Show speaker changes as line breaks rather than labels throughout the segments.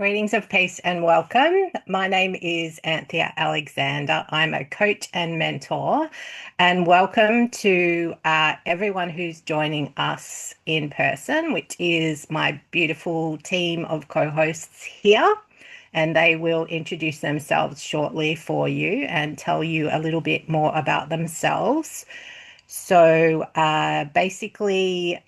Greetings of peace and welcome. My name is Anthea Alexander. I'm a coach and mentor, and welcome to everyone who's joining us in person, which is my beautiful team of co-hosts here. And they will introduce themselves shortly for you and tell you a little bit more about themselves. So basically,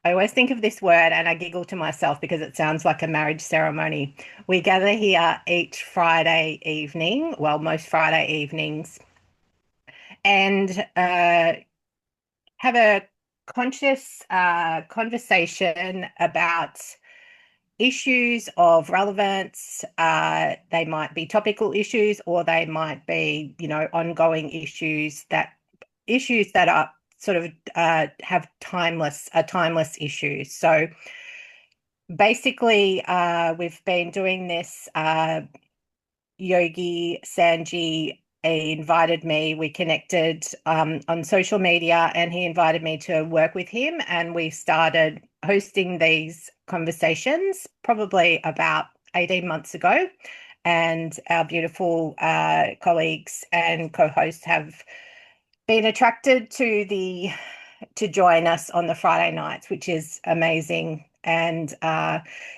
I always think of this word and I giggle to myself because it sounds like a marriage ceremony. We gather here each Friday evening, well, most Friday evenings, and have a conscious conversation about issues of relevance. They might be topical issues or they might be, ongoing issues that are sort of have timeless issues. So basically, we've been doing this. Yogi Sanjiva invited me. We connected on social media, and he invited me to work with him. And we started hosting these conversations probably about 18 months ago. And our beautiful colleagues and co-hosts have been attracted to join us on the Friday nights, which is amazing. And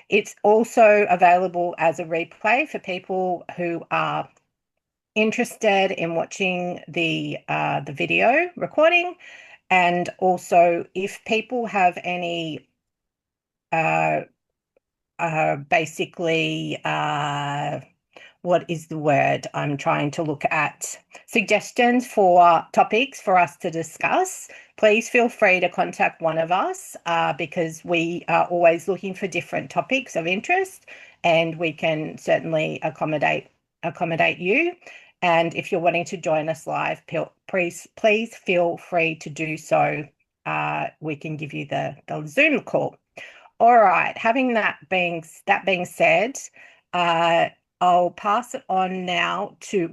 it's also available as a replay for people who are interested in watching the video recording. And also, if people have any basically what is the word I'm trying to look at? Suggestions for topics for us to discuss. Please feel free to contact one of us because we are always looking for different topics of interest, and we can certainly accommodate you. And if you're wanting to join us live, please feel free to do so. We can give you the Zoom call. All right. Having that being said, I'll pass it on now to,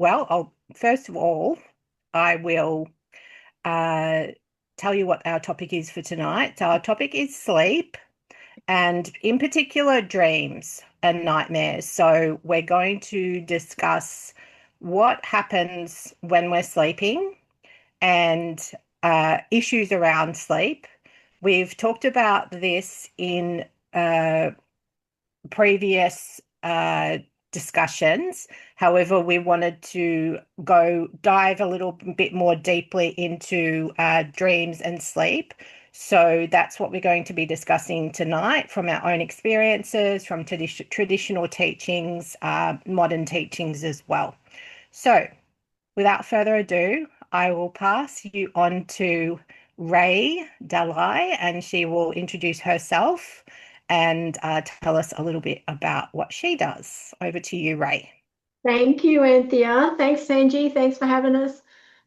first of all, I will tell you what our topic is for tonight. So our topic is sleep, and in particular, dreams and nightmares. So we're going to discuss what happens when we're sleeping and issues around sleep. We've talked about this in previous discussions. However, we wanted to dive a little bit more deeply into dreams and sleep. So that's what we're going to be discussing tonight from our own experiences, from traditional teachings, modern teachings as well. So without further ado, I will pass you on to Rae Dalai, and she will introduce herself and tell us a little bit about what she does. Over to you, Rae.
Thank you, Anthea. Thanks, Sanji. Thanks for having us.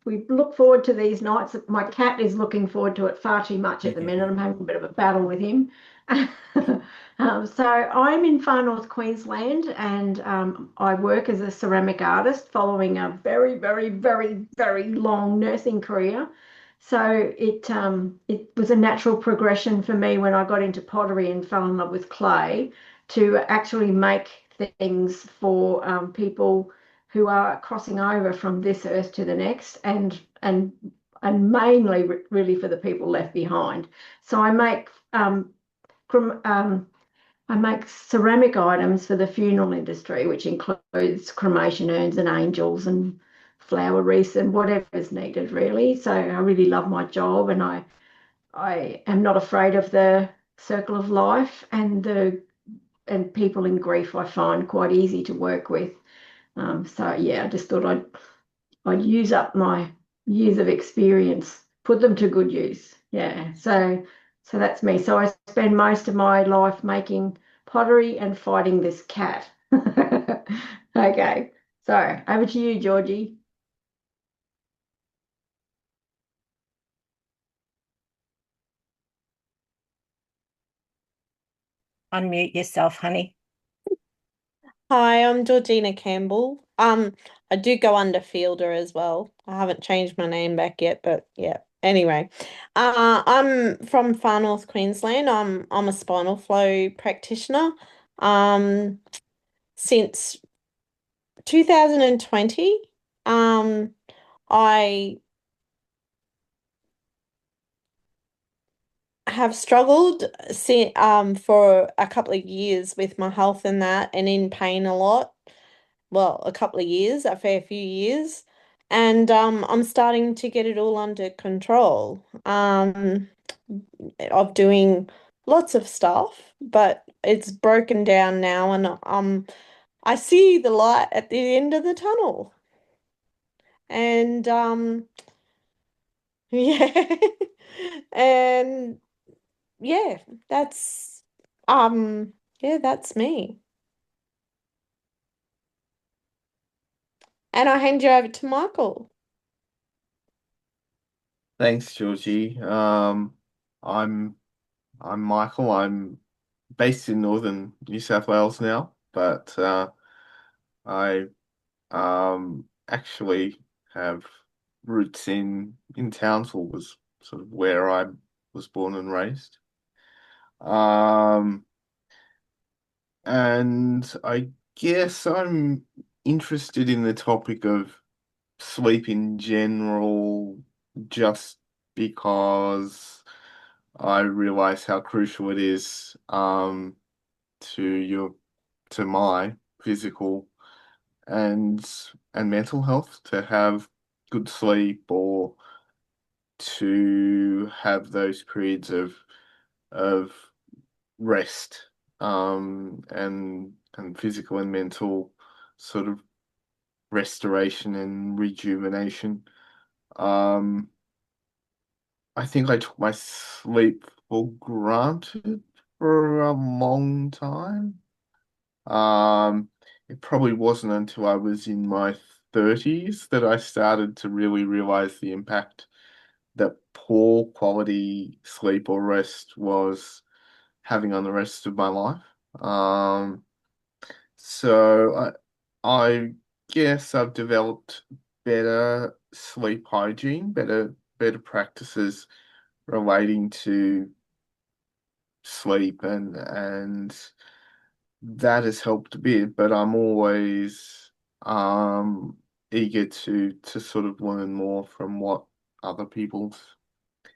We look forward to these nights. My cat is looking forward to it far too much at the minute. I'm having a bit of a battle with him. So I'm in far north Queensland, and I work as a ceramic artist following a very, very, very, very long nursing career. So it was a natural progression for me when I got into pottery and fell in love with clay to actually make things for people who are crossing over from this earth to the next, and mainly really for the people left behind. So I make ceramic items for the funeral industry, which includes cremation urns and angels and flower wreaths and whatever's needed, really. So I really love my job, and I am not afraid of the circle of life, and people in grief I find quite easy to work with. So yeah, I just thought I'd use up my years of experience, put them to good use. Yeah, so that's me. So I spend most of my life making pottery and fighting this cat. Okay, so over to you, Georgie.
Unmute yourself, honey.
Hi, I'm Georgina Campbell. I do go under Fielder as well. I haven't changed my name back yet, but yeah. Anyway, I'm from far north Queensland. I'm a spinal flow practitioner. Um, since 2020, I have struggled for a couple of years with my health and that, and in pain a lot. Well, a couple of years, a fair few years, and I'm starting to get it all under control. Of doing lots of stuff, but it's broken down now, and I see the light at the end of the tunnel, and yeah, and yeah, that's yeah, that's me. And I hand you over to Michael.
Thanks, Georgie. I'm I'm Michael. I'm based in northern New South Wales now, but I actually have roots in Townsville, was sort of where I was born and raised. Um, and I guess I'm interested in the topic of sleep in general, just because I realize how crucial it is to your to my physical and and mental health to have good sleep, or to have those periods of rest, and physical and mental sort of restoration and rejuvenation. Um, I think I took my sleep for granted for a long time. Um, it probably wasn't until I was in my 30s that I started to really realize the impact that poor quality sleep or rest was having on the rest of my life. Um, so I guess I've developed better sleep hygiene, better practices relating to sleep, and that has helped a bit, but I'm always eager to sort of learn more from what other people's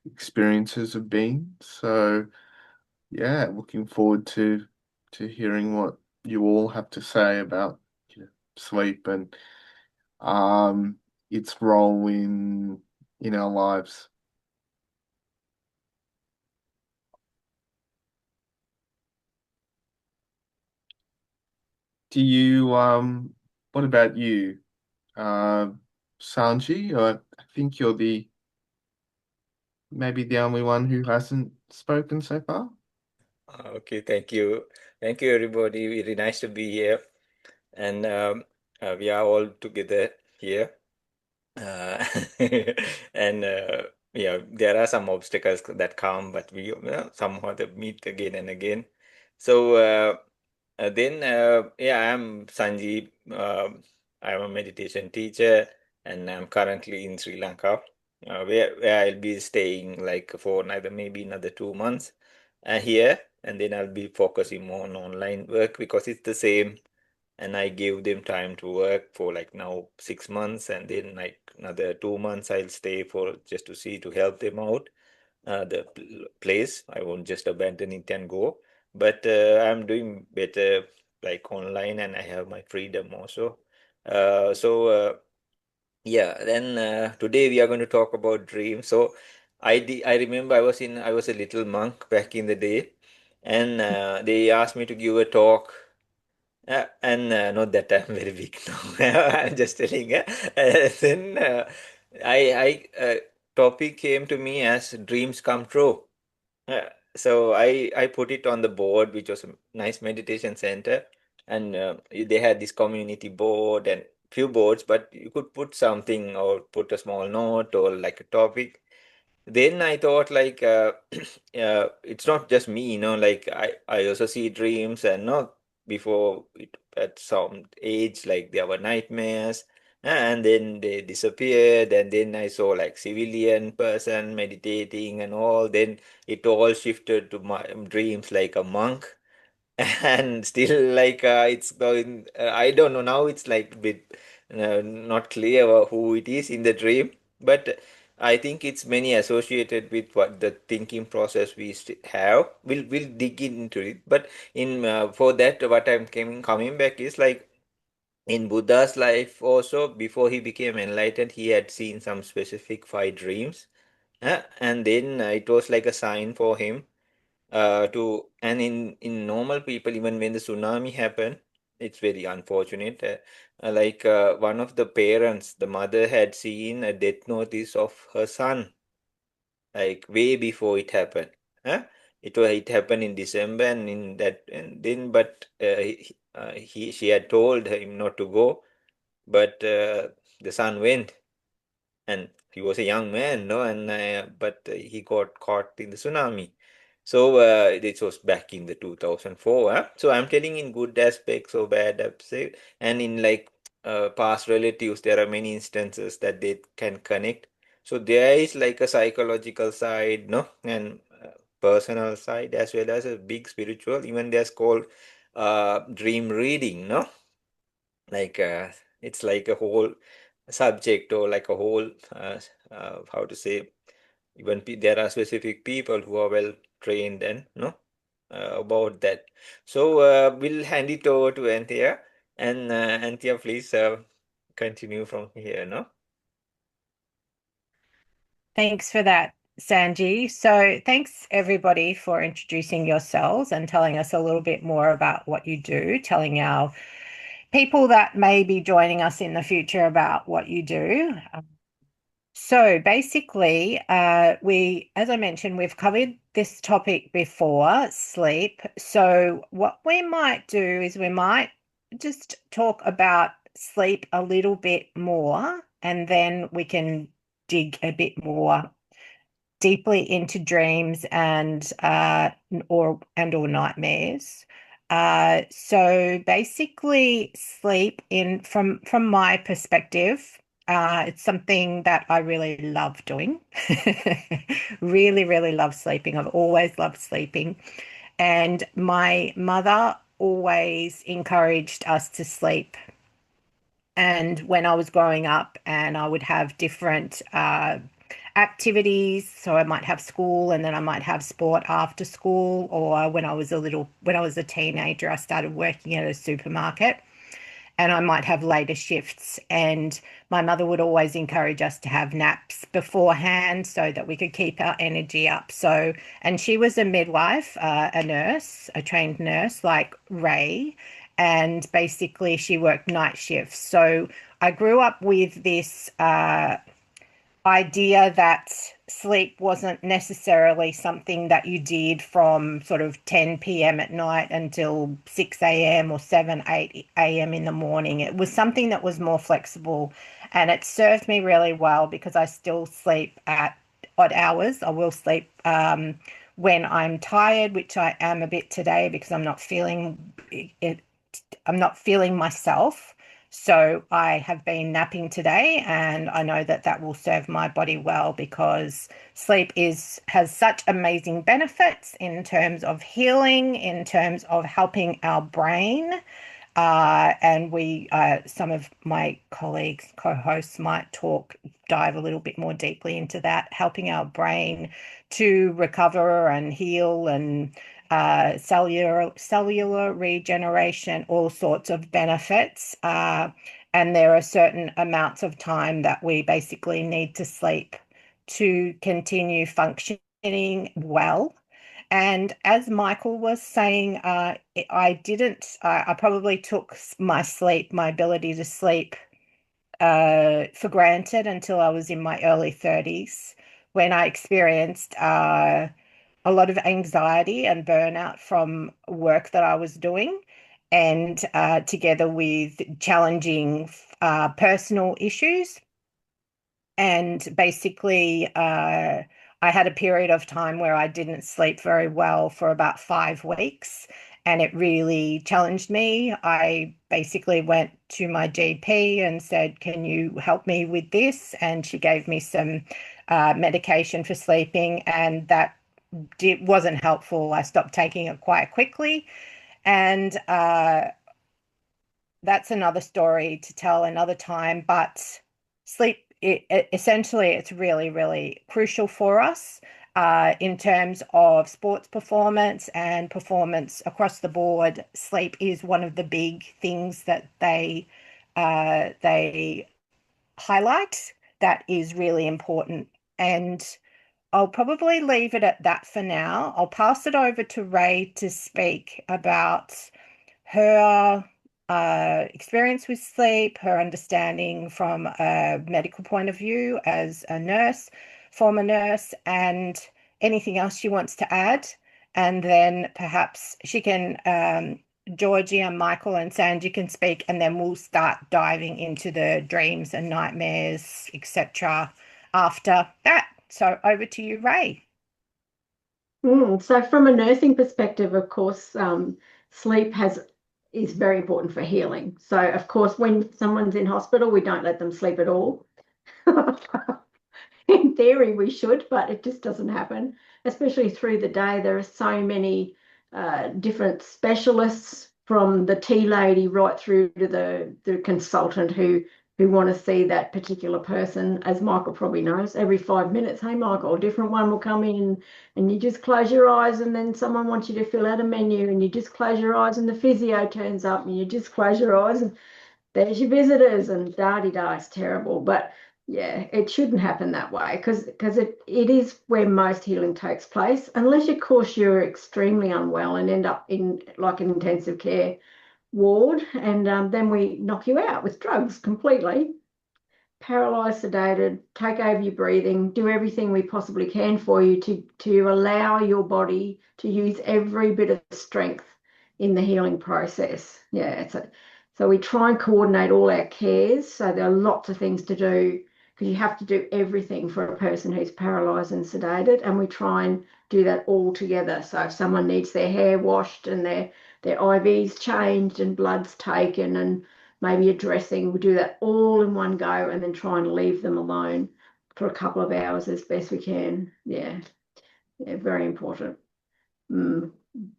experiences have been. So yeah, looking forward to hearing what you all have to say about, sleep and um its role in our lives. Do you what about you? Uh Sanji, I think you're the maybe the only one who hasn't spoken so far.
Okay, thank you. Thank you, everybody. Really nice to be here. And we are all together here. Uh, and yeah, there are some obstacles that come, but we somehow they meet again and again. So yeah, I'm Sanjeev. I'm a meditation teacher, and I'm currently in Sri Lanka, where I'll be staying like for maybe another 2 months here, and then I'll be focusing more on online work because it's the same. And I give them time to work for like now 6 months, and then like another 2 months I'll stay for just to see to help them out the place. I won't just abandon it and go. But I'm doing better like online, and I have my freedom also. Yeah, then today we are going to talk about dreams. So I remember I was a little monk back in the day, and they asked me to give a talk. And not that I'm very big now. I'm just telling. Then I topic came to me as dreams come true. Uh, so I put it on the board, which was a nice meditation center, and they had this community board and few boards, but you could put something or put a small note or like a topic. Then I thought like it's not just me, like I also see dreams, and not before it, at some age like there were nightmares, And then they disappeared, and then I saw like civilian person meditating and all. Then it all shifted to my dreams like a monk. And still like it's going I don't know, now it's like bit not clear who it is in the dream, but I think it's many associated with what the thinking process we have. We'll dig into it, but in for that what I'm coming back is like in Buddha's life also, before he became enlightened, he had seen some specific five dreams, and then it was like a sign for him to. And in normal people, even when the tsunami happened, it's very unfortunate, like one of the parents, the mother had seen a death notice of her son like way before it happened. huh? It happened in December, and in that, and then but she had told him not to go, but the son went, and he was a young man, no, and but he got caught in the tsunami. So this was back in the 2004. So I'm telling in good aspects or bad aspects, and in like past relatives, there are many instances that they can connect. So there is like a psychological side, no, and personal side, as well as a big spiritual. Even there's called dream reading, no, like it's like a whole subject, or like a whole how to say, even there are specific people who are well trained and no about that. So we'll hand it over to Anthea, and Anthea, please continue from here, no?
Thanks for that, Sanji. So thanks everybody for introducing yourselves and telling us a little bit more about what you do, telling our people that may be joining us in the future about what you do. So basically, as I mentioned, we've covered this topic before, sleep. So what we might do is we might just talk about sleep a little bit more, and then we can dig a bit more deeply into dreams and or nightmares. So basically, sleep in from my perspective, it's something that I really love doing. Really, really love sleeping. I've always loved sleeping, and my mother always encouraged us to sleep. And when I was growing up, and I would have different activities. So I might have school, and then I might have sport after school. Or when I was a teenager, I started working at a supermarket, and I might have later shifts. And my mother would always encourage us to have naps beforehand so that we could keep our energy up. So, and she was a midwife, a nurse, a trained nurse like Rae, and basically she worked night shifts. So I grew up with this idea that sleep wasn't necessarily something that you did from sort of 10 p.m. at night until 6 a.m. or 7, 8 a.m. in the morning. It was something that was more flexible, and it served me really well because I still sleep at odd hours. I will sleep when I'm tired, which I am a bit today because I'm not feeling it. I'm not feeling myself. So I have been napping today, and I know that that will serve my body well because sleep has such amazing benefits in terms of healing, in terms of helping our brain. And some of my colleagues, co-hosts might dive a little bit more deeply into that, helping our brain to recover and heal, and cellular regeneration, all sorts of benefits. And there are certain amounts of time that we basically need to sleep to continue functioning well. And as Michael was saying, I probably took my ability to sleep for granted until I was in my early 30s, when I experienced a lot of anxiety and burnout from work that I was doing, and together with challenging personal issues. And basically, I had a period of time where I didn't sleep very well for about 5 weeks. and it really challenged me. I basically went to my GP and said, can you help me with this? And she gave me some medication for sleeping, and that wasn't helpful. I stopped taking it quite quickly. And that's another story to tell another time. But sleep, essentially, it's really, really crucial for us in terms of sports performance and performance across the board. Sleep is one of the big things that they highlight that is really important. And I'll probably leave it at that for now. I'll pass it over to Rae to speak about her experience with sleep, her understanding from a medical point of view as a nurse, former nurse, and anything else she wants to add. And then perhaps she can, Georgie and Michael and Sanjva can speak, and then we'll start diving into the dreams and nightmares, etc. after that. So over to you, Rae.
So from a nursing perspective, of course, sleep is very important for healing. So of course, when someone's in hospital, we don't let them sleep at all. In theory, we should, but it just doesn't happen, especially through the day. There are so many different specialists, from the tea lady right through to the consultant who want to see that particular person. As Michael probably knows, every 5 minutes, hey Michael, a different one will come in, and you just close your eyes, and then someone wants you to fill out a menu, and you just close your eyes, and the physio turns up, and you just close your eyes, and there's your visitors, and da-di-da, it's terrible. But yeah, it shouldn't happen that way, because it is where most healing takes place, unless of course you're extremely unwell and end up in like an intensive care ward, and then we knock you out with drugs completely, paralyzed, sedated, take over your breathing, do everything we possibly can for you to allow your body to use every bit of strength in the healing process. Yeah, so we try and coordinate all our cares. So there are lots of things to do, because you have to do everything for a person who's paralyzed and sedated, and we try and do that all together. So if someone needs their hair washed and their IVs changed and blood's taken and maybe a dressing, we do that all in one go, and then try and leave them alone for a couple of hours as best we can. Yeah, very important.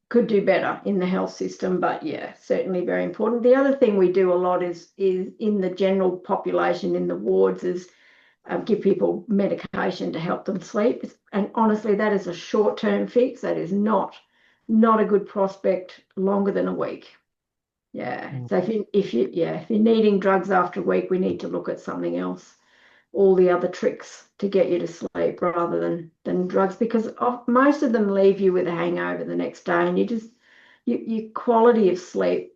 Could do better in the health system, but yeah, certainly very important. The other thing we do a lot is in the general population in the wards is give people medication to help them sleep. And honestly, that is a short-term fix. That is not a good prospect longer than a week. Yeah. So if you're needing drugs after a week, we need to look at something else, all the other tricks to get you to sleep rather than drugs, because most of them leave you with a hangover the next day, and your quality of sleep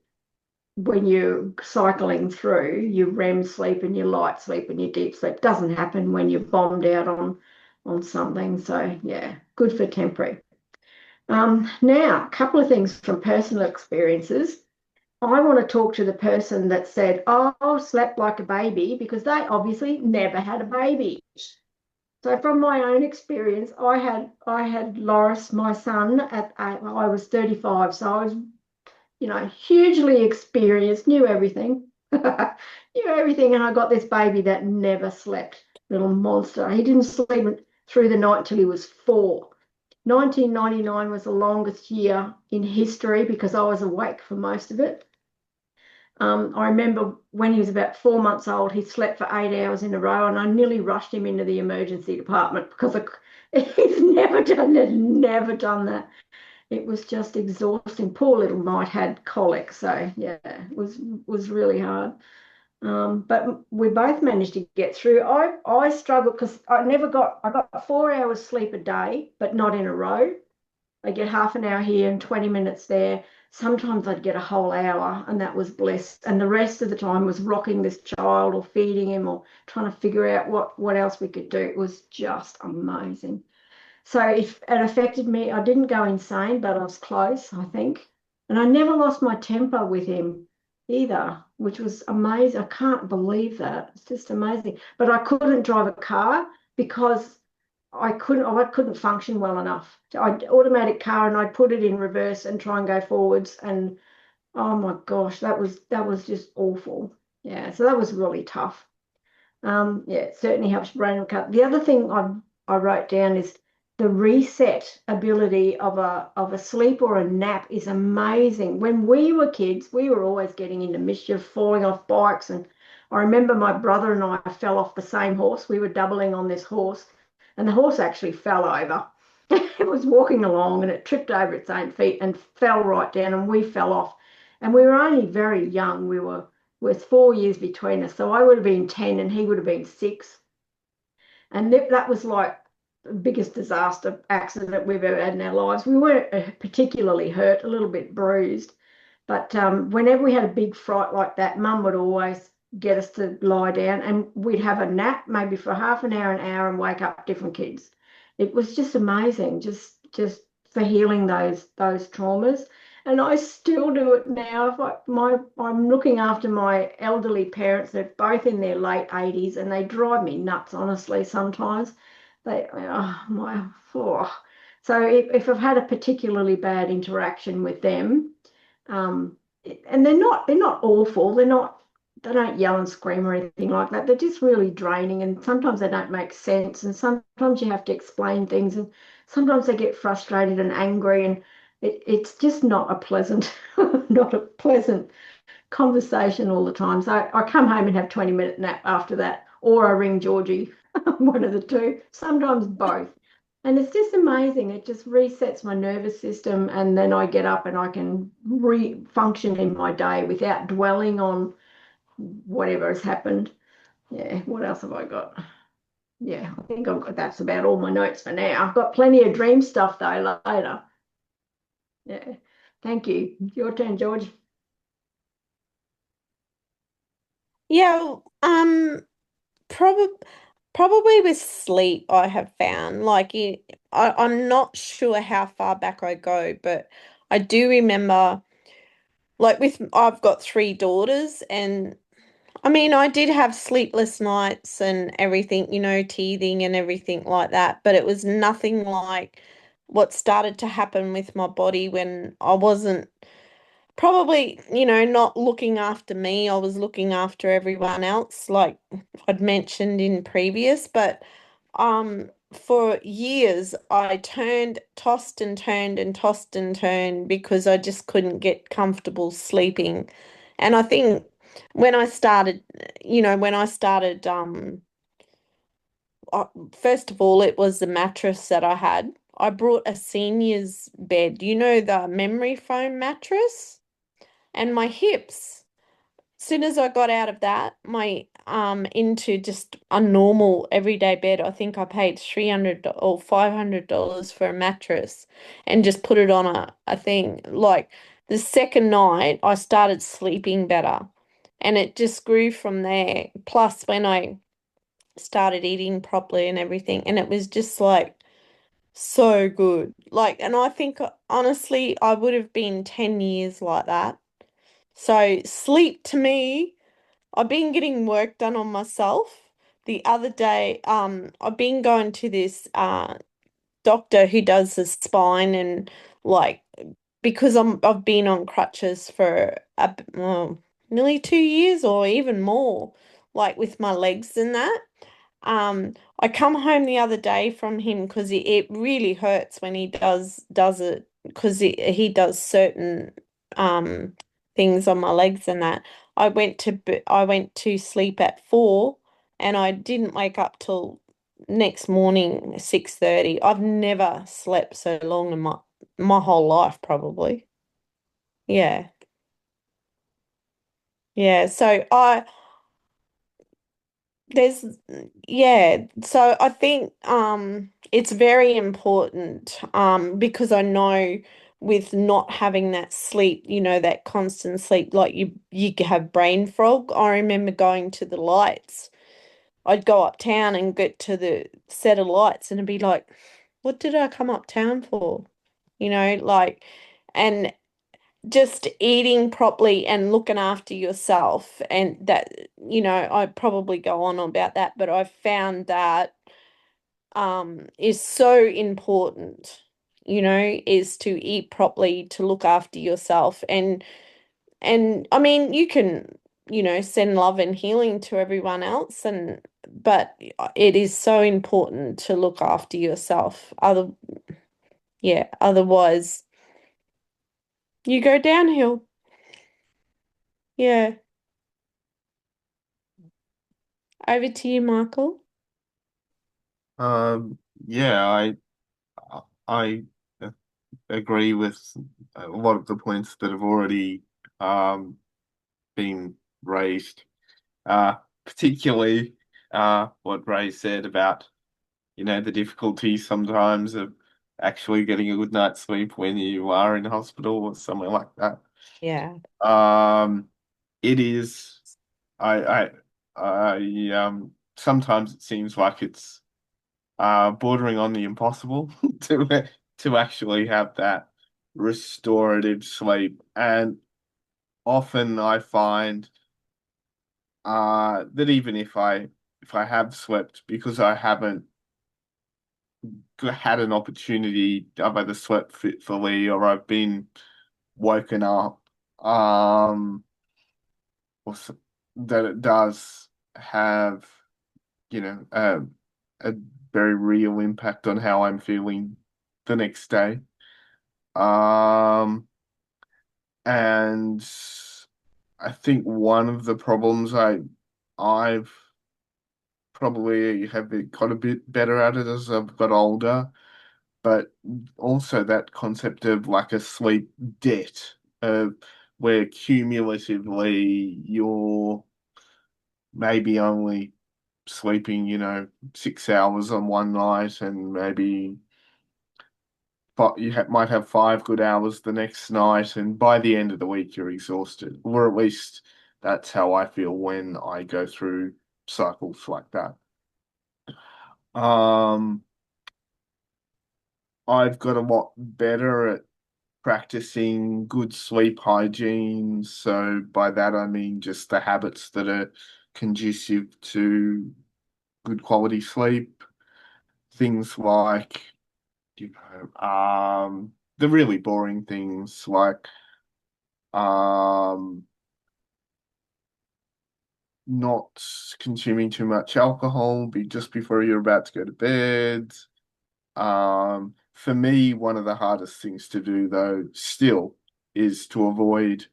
when you're cycling through your REM sleep and your light sleep and your deep sleep doesn't happen when you're bombed out on something. So yeah, good for temporary. Now, a couple of things from personal experiences. I want to talk to the person that said, oh, I slept like a baby, because they obviously never had a baby. So from my own experience, I had Loris, my son, I was 35, so I was, hugely experienced, knew everything, and I got this baby that never slept, little monster. He didn't sleep through the night till he was 4. 1999 was the longest year in history because I was awake for most of it. I remember when he was about 4 months old, he slept for 8 hours in a row, and I nearly rushed him into the emergency department because he's never done that. It was just exhausting. Poor little Knight had colic, so yeah, it was really hard. But we both managed to get through. I struggled because I got 4 hours sleep a day, but not in a row. I get half an hour here and 20 minutes there. Sometimes I'd get a whole hour, and that was bliss. And the rest of the time was rocking this child or feeding him or trying to figure out what else we could do. It was just amazing. So if it affected me, I didn't go insane, but I was close, I think. And I never lost my temper with him either, which was amazing. I can't believe that. It's just amazing. But I couldn't drive a car because I couldn't function well enough. I'd automatic car and I'd put it in reverse and try and go forwards, and oh my gosh, that was just awful. Yeah, so that was really tough. Yeah, it certainly helps brain recover. The other thing I wrote down is the reset ability of a sleep or a nap is amazing. When we were kids, we were always getting into mischief, falling off bikes, and I remember my brother and I fell off the same horse. We were doubling on this horse, and the horse actually fell over. It was walking along and it tripped over its own feet and fell right down, and we fell off. And we were only very young. We were with 4 years between us. So I would have been 10 and he would have been 6. And that was like the biggest disaster accident we've ever had in our lives. We weren't particularly hurt, a little bit bruised. But whenever we had a big fright like that, Mum would always get us to lie down and we'd have a nap, maybe for half an hour, and wake up different kids. It was just amazing, just for healing those traumas. And I still do it now. I'm looking after my elderly parents. They're both in their late 80s, and they drive me nuts, honestly, sometimes. Oh. So if I've had a particularly bad interaction with them, um, and they're not awful. They don't yell and scream or anything like that. They're just really draining, and sometimes they don't make sense, and sometimes you have to explain things, and sometimes they get frustrated and angry, and it's just not a pleasant not a pleasant conversation all the time. So I come home and have 20-minute nap after that, or I ring Georgie, one of the two, sometimes both. And it's just amazing. It just resets my nervous system, and then I get up and I can function in my day without dwelling on whatever has happened. Yeah, what else have I got? Yeah, I think that's about all my notes for now. I've got plenty of dream stuff though later. Yeah, thank you. Your turn, George.
Yeah, probably with sleep, I have found I'm not sure how far back I go, but I do remember I've got 3 daughters, and I mean I did have sleepless nights and everything, teething and everything like that, but it was nothing like what started to happen with my body when I wasn't probably, not looking after me. I was looking after everyone else, like I'd mentioned in previous, but for years I tossed and turned and tossed and turned because I just couldn't get comfortable sleeping. And I think when I started, first of all, it was the mattress that I had. I brought a senior's bed, the memory foam mattress, and my hips. Soon as I got out of that, my into just a normal everyday bed, I think I paid $300 or $500 for a mattress and just put it on a thing. Like the second night, I started sleeping better, and it just grew from there. Plus, when I started eating properly and everything, and it was just like so good. And I think honestly, I would have been 10 years like that. So sleep to me, I've been getting work done on myself. The other day, I've been going to this doctor who does the spine, and like because I've been on crutches for nearly 2 years or even more, like with my legs and that. I come home the other day from him because it really hurts when he does it, because he does certain things on my legs and that. I went to sleep at 4, and I didn't wake up till next morning 6:30. I've never slept so long in my whole life, probably. Yeah. Yeah. There's so I think it's very important because I know with not having that sleep, that constant sleep, like you have brain fog. I remember going to the lights. I'd go uptown and get to the set of lights and it'd be like, what did I come uptown for? And just eating properly and looking after yourself, and that I probably go on about that, but I've found that is so important, is to eat properly, to look after yourself. And I mean, you can, send love and healing to everyone else, but it is so important to look after yourself. Otherwise you go downhill. Yeah. Over to you, Michael.
Yeah, I agree with a lot of the points that have already been raised. Particularly what Ray said about, the difficulty sometimes of actually getting a good night's sleep when you are in hospital or somewhere like that.
Yeah.
It is. Sometimes it seems like it's bordering on the impossible to actually have that restorative sleep, and often I find that even if I have slept, because I haven't had an opportunity, I've either slept fitfully or I've been woken up, or that it does have, a very real impact on how I'm feeling the next day. Um, and I think one of the problems I've probably have got a bit better at it as I've got older, but also that concept of like a sleep debt, where cumulatively you're maybe only sleeping, 6 hours on one night, and maybe but might have 5 good hours the next night, and by the end of the week you're exhausted, or at least that's how I feel when I go through cycles like that. Um, I've got a lot better at practicing good sleep hygiene. So by that I mean just the habits that are conducive to good quality sleep. Things like, the really boring things like not consuming too much alcohol just before you're about to go to bed. For me, one of the hardest things to do, though, still, is to avoid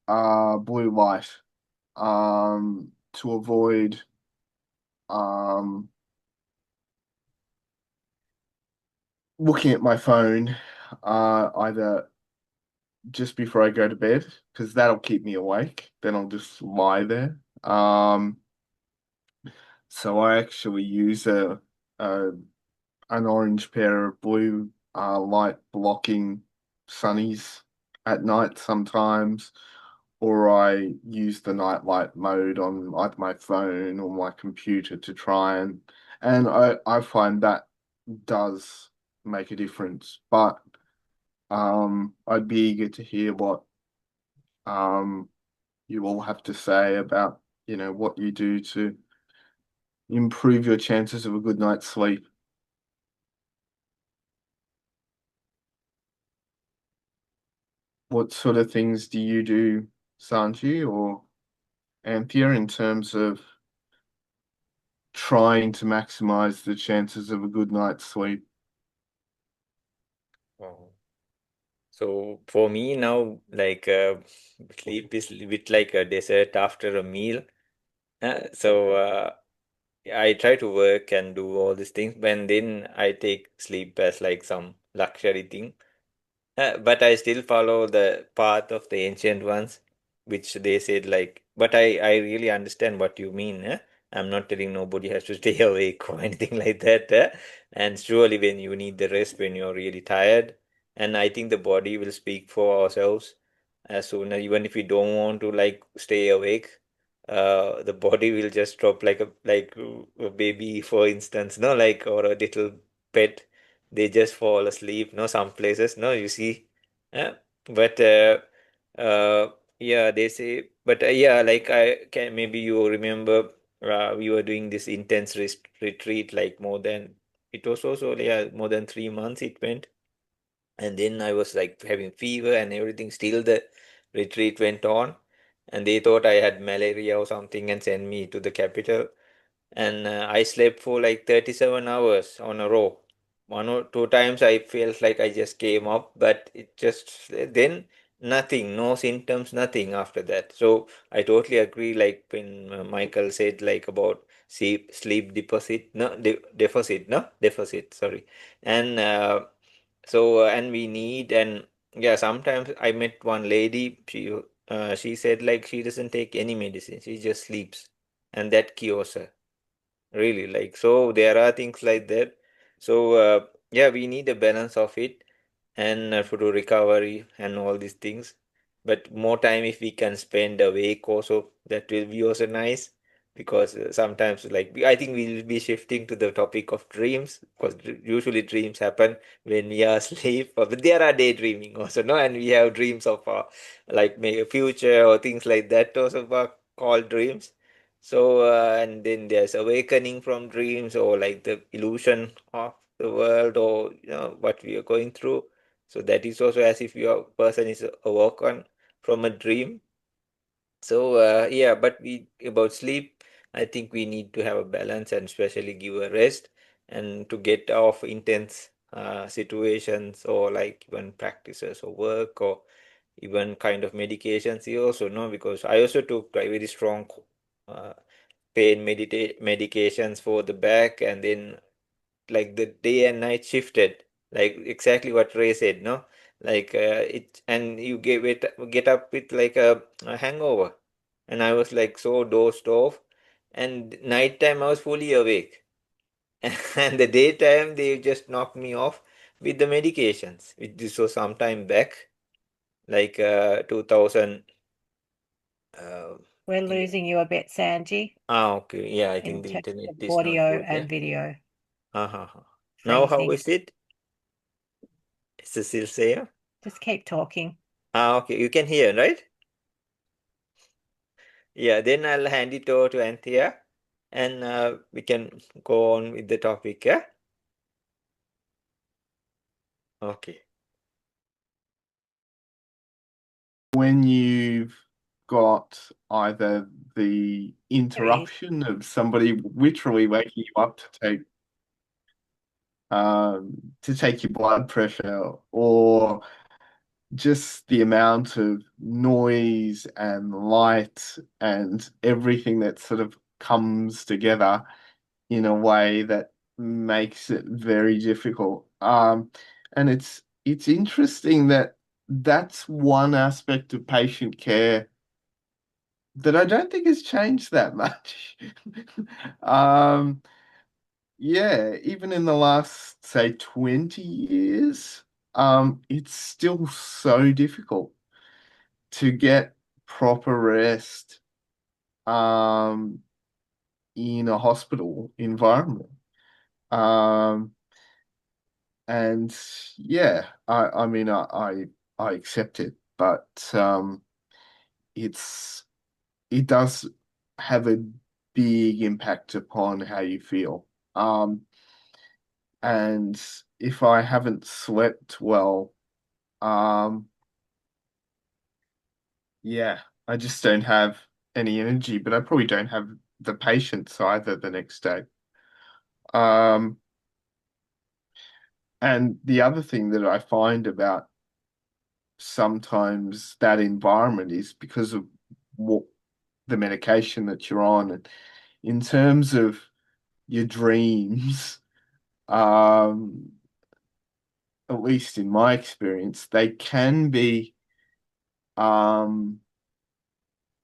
blue light. To avoid um looking at my phone either just before I go to bed, because that'll keep me awake. Then I'll just lie there. So I actually use a an orange pair of blue light blocking sunnies at night sometimes, or I use the night light mode on either my phone or my computer to try and I find that does make a difference. But I'd be eager to hear what um you all have to say about, what you do to improve your chances of a good night's sleep. What sort of things do you do, Sanji or Anthea, in terms of trying to maximize the chances of a good night's sleep?
Wow. So for me now, like sleep is a bit like a dessert after a meal. I try to work and do all these things, but then I take sleep as like some luxury thing. But I still follow the path of the ancient ones, which they said like, but I really understand what you mean. I'm not telling nobody has to stay awake or anything like that. And surely when you need the rest, when you're really tired, and I think the body will speak for ourselves as soon as, even if we don't want to like stay awake, the body will just drop like a baby, for instance, no, like, or a little pet, they just fall asleep. No, some places, no, you see. uh, but uh, yeah, they say, but yeah, like I can, maybe you remember we were doing this intense retreat, like it was also, yeah, more than 3 months it went. And then I was like having fever and everything. Still, the retreat went on, and they thought I had malaria or something and sent me to the capital. And I slept for like 37 hours on a row. One or two times I felt like I just came up, but it just then nothing, no symptoms, nothing after that. So I totally agree, like when Michael said like about sleep deposit, no, deficit, no, deficit, sorry. And and we need, and yeah, sometimes I met one lady, she said like she doesn't take any medicine, she just sleeps, and that cures her. Really, like, so there are things like that. So, yeah, we need a balance of it, and for the recovery and all these things. But more time if we can spend awake also, that will be also nice, because sometimes, like, I think we'll be shifting to the topic of dreams, because usually dreams happen when we are asleep, but there are daydreaming also, no? And we have dreams of like maybe a future or things like that also are called dreams. So, and then there's awakening from dreams, or like the illusion of the world, or what we are going through. So that is also as if your person is awoken from a dream. So, yeah, but we about sleep, I think we need to have a balance and especially give a rest and to get off intense situations, or like even practices or work, or even kind of medications. You also know, because I also took like very strong uh, pain medications for the back, and then like the day and night shifted, like exactly what Ray said, no? Like it, and you get up with like a hangover, and I was like so dozed off, and nighttime I was fully awake, and the daytime they just knocked me off with the medications, which this was some time back, like 2000. Uh,
We're
yeah.
losing you a bit, Sanji,
Okay, yeah, I
in
think the
terms
internet
of
is not
audio
good. Yeah.
and video
Uh-huh. Now how
freezing.
is it? Is it still same?
Just keep talking.
Okay, you can hear, right? Yeah, then I'll hand it over to Anthea, and we can go on with the topic, yeah? Okay.
When you've got either the
There he is.
interruption of somebody literally waking you up to take your blood pressure, or just the amount of noise and light and everything that sort of comes together in a way that makes it very difficult. And it's interesting that that's one aspect of patient care that I don't think has changed that much. Um, yeah, even in the last, say, 20 years, it's still so difficult to get proper rest, um, in a hospital environment. Um, and yeah, I mean, I accept it, but it's it does have a big impact upon how you feel. And if I haven't slept well, um, yeah, I just don't have any energy, but I probably don't have the patience either the next day. Um, and the other thing that I find about sometimes that environment is because of what the medication that you're on. And in terms of your dreams, um, at least in my experience, they can be um,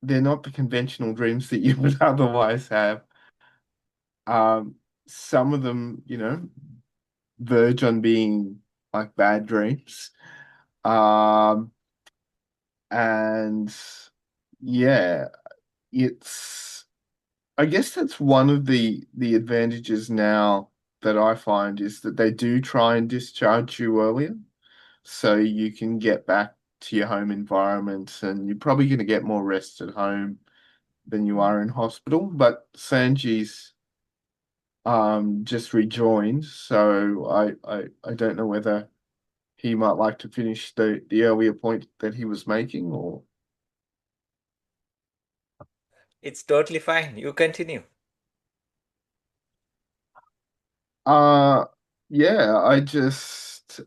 they're not the conventional dreams that you would otherwise have. Um, some of them, verge on being like bad dreams. Um, and yeah, it's I guess that's one of the advantages now that I find is that they do try and discharge you earlier, so you can get back to your home environment, and you're probably going to get more rest at home than you are in hospital. But Sanji's just rejoined, so I don't know whether he might like to finish the earlier point that he was making, or
It's totally fine. You continue.
uh yeah, I just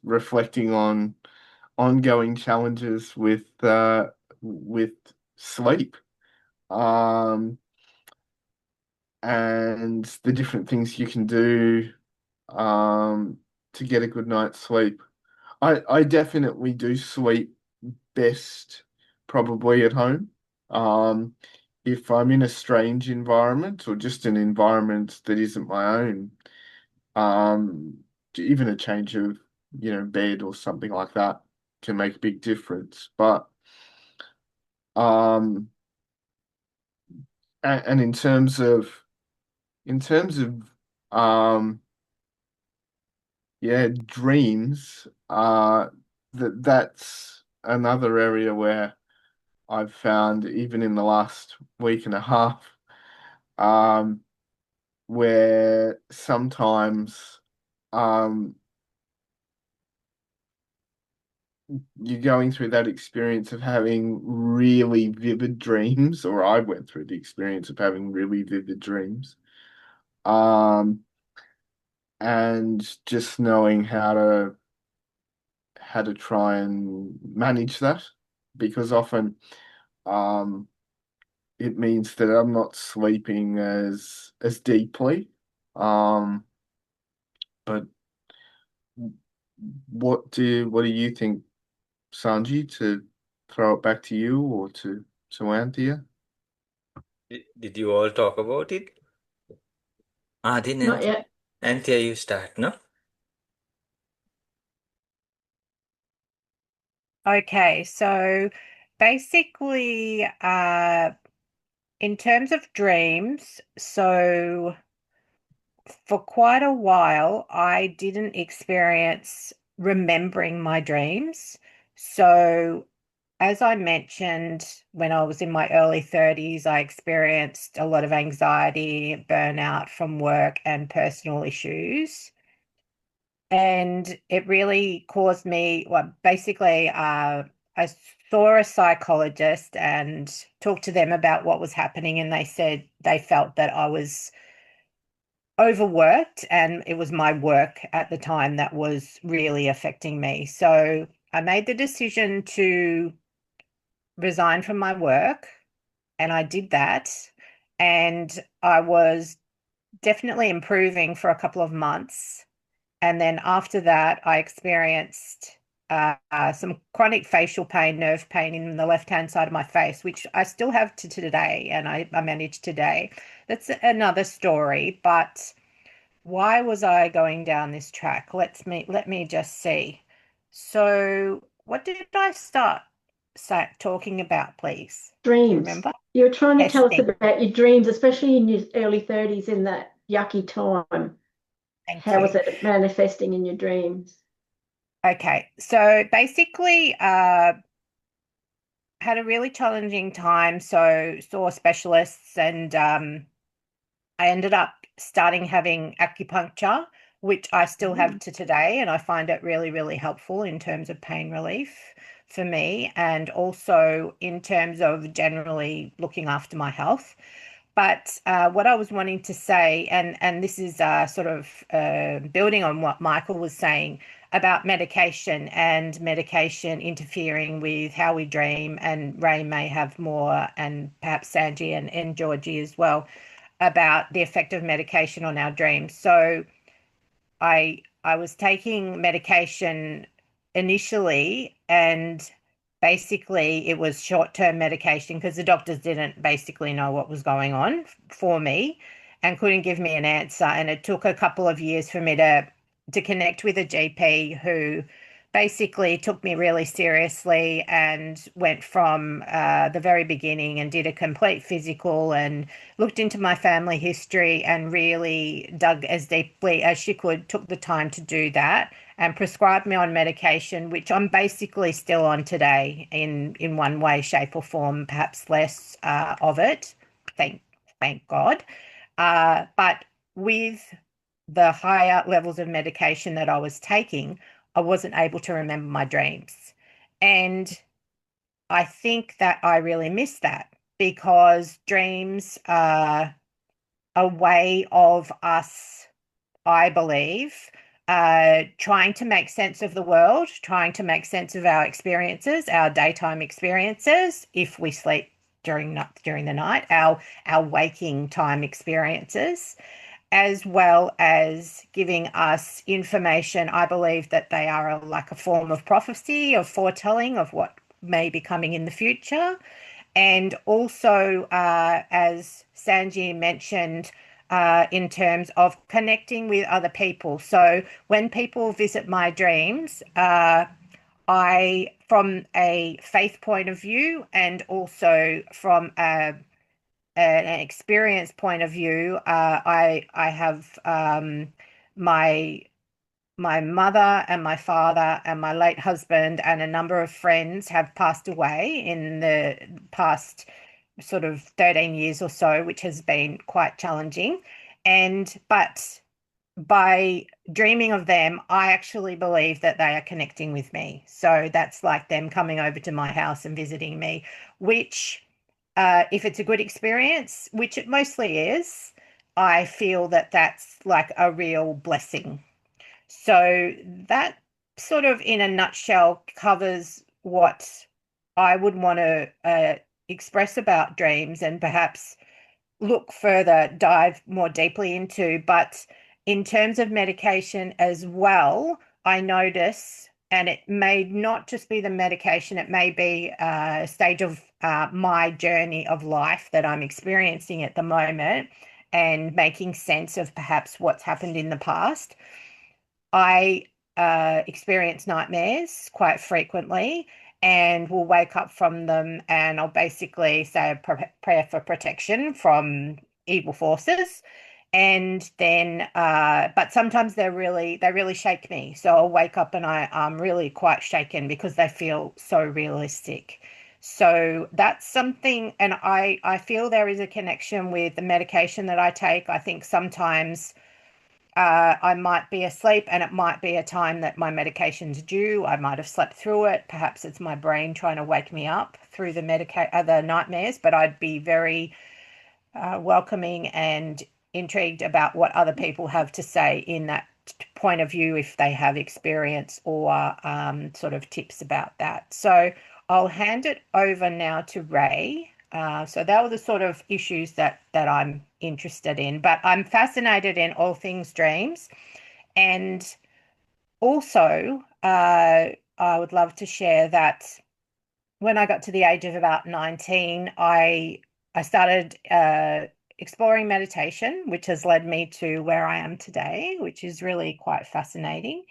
reflecting on ongoing challenges with sleep. Um and the different things you can do um to get a good night's sleep. I definitely do sleep best probably at home. Um, if I'm in a strange environment or just an environment that isn't my own, um, even a change of, bed or something like that can make a big difference. But um, and in terms of um, yeah, dreams, that's another area where I've found even in the last week and a half, um, where sometimes um, you're going through that experience of having really vivid dreams, or I went through the experience of having really vivid dreams, um, and just knowing how to try and manage that, because often um, it means that I'm not sleeping as deeply. Um, but what do you think, Sanji, to throw it back to you or to Anthea?
Did you all talk about it?
Not
Didn't
yet.
Anthea, you start, no?
Okay, so basically, in terms of dreams, so for quite a while, I didn't experience remembering my dreams. So, as I mentioned, when I was in my early 30s, I experienced a lot of anxiety, burnout from work, and personal issues. And it really caused me, well, basically, I saw a psychologist and talked to them about what was happening, and they said they felt that I was overworked and it was my work at the time that was really affecting me. So I made the decision to resign from my work, and I did that. And I was definitely improving for a couple of months. And then after that, I experienced some chronic facial pain, nerve pain in the left-hand side of my face, which I still have to today, and I manage today. That's another story, but why was I going down this track? Let me just see. So, what did I start talking about, please? Do you
Dreams.
remember?
You're trying to tell us
Testing.
about your dreams, especially in your early 30s in that yucky time.
Thank
How was
you.
it manifesting in your dreams?
Okay, so basically, had a really challenging time. So saw specialists, and I ended up starting having acupuncture, which I still have to today, and I find it really, really helpful in terms of pain relief for me, and also in terms of generally looking after my health. But what I was wanting to say, and this is sort of building on what Michael was saying about medication and medication interfering with how we dream, and Rae may have more, and perhaps Sanji and Georgie as well, about the effect of medication on our dreams. So I was taking medication initially, and basically it was short-term medication because the doctors didn't basically know what was going on for me and couldn't give me an answer. And it took a couple of years for me to connect with a GP who basically took me really seriously and went from the very beginning and did a complete physical and looked into my family history and really dug as deeply as she could, took the time to do that, and prescribed me on medication, which I'm basically still on today in one way, shape, or form, perhaps less of it. Thank God. But with the higher levels of medication that I was taking, I wasn't able to remember my dreams. And I think that I really miss that, because dreams are a way of us, I believe, trying to make sense of the world, trying to make sense of our experiences, our daytime experiences, if we sleep during the night, our waking time experiences, as well as giving us information. I believe that they are like a form of prophecy, of foretelling of what may be coming in the future. And also, as Sanji mentioned, in terms of connecting with other people. So when people visit my dreams, I, from a faith point of view, and also from an experience point of view, I have my mother and my father and my late husband and a number of friends have passed away in the past sort of 13 years or so, which has been quite challenging. But by dreaming of them, I actually believe that they are connecting with me. So that's like them coming over to my house and visiting me, which, if it's a good experience, which it mostly is, I feel that that's like a real blessing. So that sort of, in a nutshell, covers what I would want to express about dreams, and perhaps look further, dive more deeply into. But in terms of medication as well, I notice, and it may not just be the medication, it may be a stage of my journey of life that I'm experiencing at the moment, and making sense of perhaps what's happened in the past. I experience nightmares quite frequently, and will wake up from them, and I'll basically say a prayer for protection from evil forces. And then, but sometimes they really shake me. So I'll wake up and I'm really quite shaken, because they feel so realistic. So that's something, and I feel there is a connection with the medication that I take. I think sometimes I might be asleep, and it might be a time that my medication's due. I might have slept through it. Perhaps it's my brain trying to wake me up through the nightmares. But I'd be very welcoming and intrigued about what other people have to say in that point of view, if they have experience or sort of tips about that. So I'll hand it over now to Rae. So that were the sort of issues that I'm interested in. But I'm fascinated in all things dreams. And also, I would love to share that when I got to the age of about 19, I started exploring meditation, which has led me to where I am today, which is really quite fascinating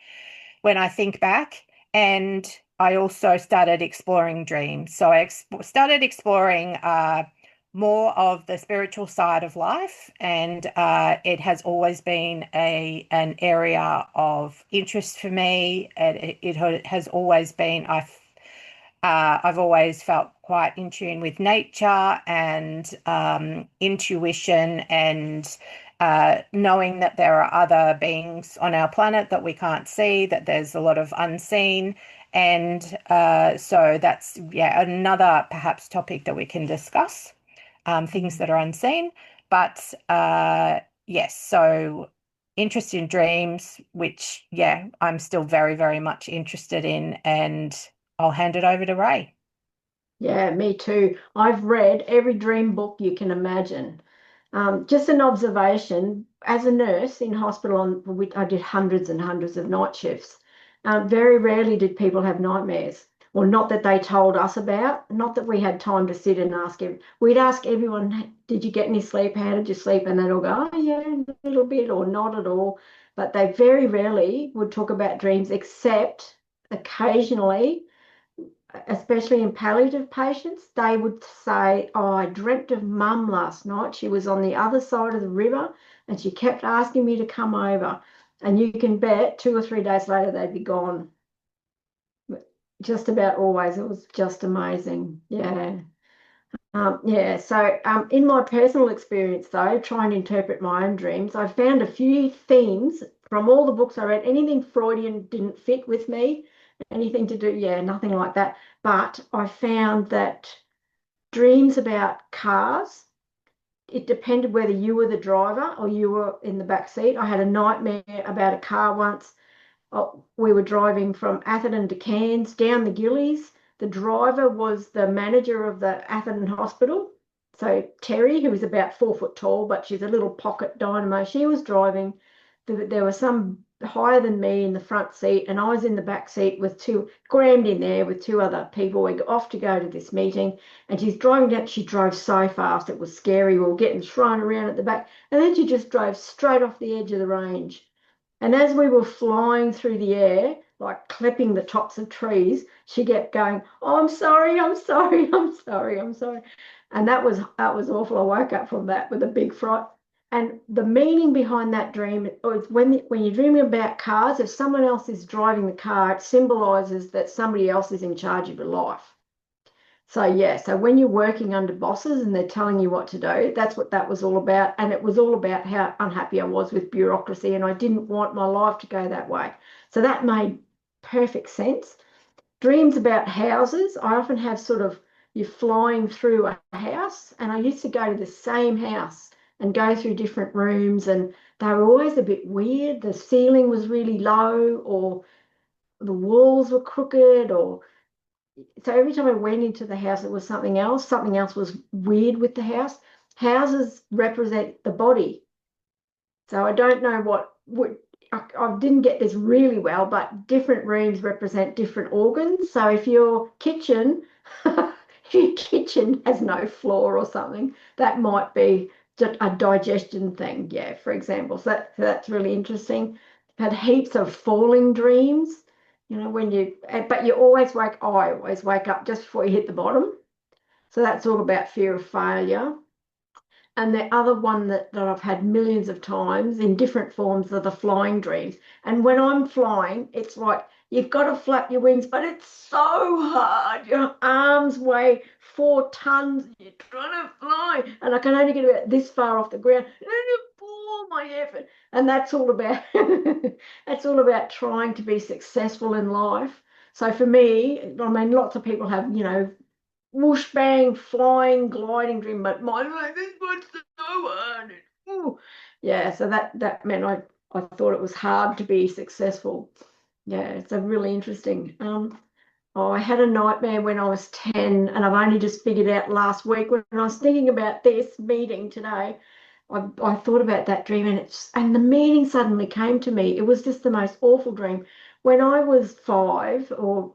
when I think back. And I also started exploring dreams. So I started exploring more of the spiritual side of life, and it has always been an area of interest for me. It has always been, I've always felt quite in tune with nature and intuition, and knowing that there are other beings on our planet that we can't see, that there's a lot of unseen. And so that's, another perhaps topic that we can discuss, things that are unseen. But yes, so interest in dreams, which, I'm still very, very much interested in. And I'll hand it over to Rae.
Yeah, me too. I've read every dream book you can imagine. Just an observation, as a nurse in hospital, I did hundreds and hundreds of night shifts. Very rarely did people have nightmares. Well, not that they told us about, not that we had time to sit and ask him. We'd ask everyone, did you get any sleep? How did you sleep? And they'd all go, oh, yeah, a little bit, or not at all. But they very rarely would talk about dreams, except occasionally, especially in palliative patients, they would say, oh, I dreamt of mum last night. She was on the other side of the river and she kept asking me to come over. And you can bet 2 or 3 days later they'd be gone. Just about always. It was just amazing. Yeah. Yeah, so in my personal experience, though, trying to interpret my own dreams, I found a few themes from all the books I read. Anything Freudian didn't fit with me, anything to do, yeah, nothing like that. But I found that dreams about cars, it depended whether you were the driver or you were in the back seat. I had a nightmare about a car once. We were driving from Atherton to Cairns down the Gillies. The driver was the manager of the Atherton Hospital. So Terry, who was about 4 foot tall, but she's a little pocket dynamo, she was driving. There was some higher than me in the front seat, and I was in the back seat with crammed in there with 2 other people. We got off to go to this meeting, and she's driving down. She drove so fast, it was scary. We were getting thrown around at the back, and then she just drove straight off the edge of the range. And as we were flying through the air, like clipping the tops of trees, she kept going, "Oh, I'm sorry, I'm sorry, I'm sorry, I'm sorry." And that was awful. I woke up from that with a big fright. And the meaning behind that dream is when you're dreaming about cars, if someone else is driving the car, it symbolizes that somebody else is in charge of your life. So yeah, so when you're working under bosses and they're telling you what to do, that's what that was all about. And it was all about how unhappy I was with bureaucracy, and I didn't want my life to go that way. So that made perfect sense. Dreams about houses, I often have sort of you're flying through a house, and I used to go to the same house and go through different rooms, and they were always a bit weird. The ceiling was really low, or the walls were crooked, or so every time I went into the house, it was something else. Something else was weird with the house. Houses represent the body. So I don't know I didn't get this really well, but different rooms represent different organs. So if your kitchen, if your kitchen has no floor or something, that might be just a digestion thing. Yeah, for example. So that's really interesting. I've had heaps of falling dreams. But you always I always wake up just before you hit the bottom. So that's all about fear of failure. And the other one that I've had millions of times in different forms are the flying dreams. And when I'm flying, it's like you've got to flap your wings, but it's so hard. Your arms weigh 4 tons. You're trying to fly, and I can only get about this far off the ground. And you pour my effort, and that's all about that's all about trying to be successful in life. So for me, I mean, lots of people have, whoosh bang flying gliding dream, but mine like this one's so hard. Ooh. Yeah, so that meant I thought it was hard to be successful. Yeah, it's a really interesting. I had a nightmare when I was 10, and I've only just figured out last week when I was thinking about this meeting today. I thought about that dream, and the meaning suddenly came to me. It was just the most awful dream. When I was 5, or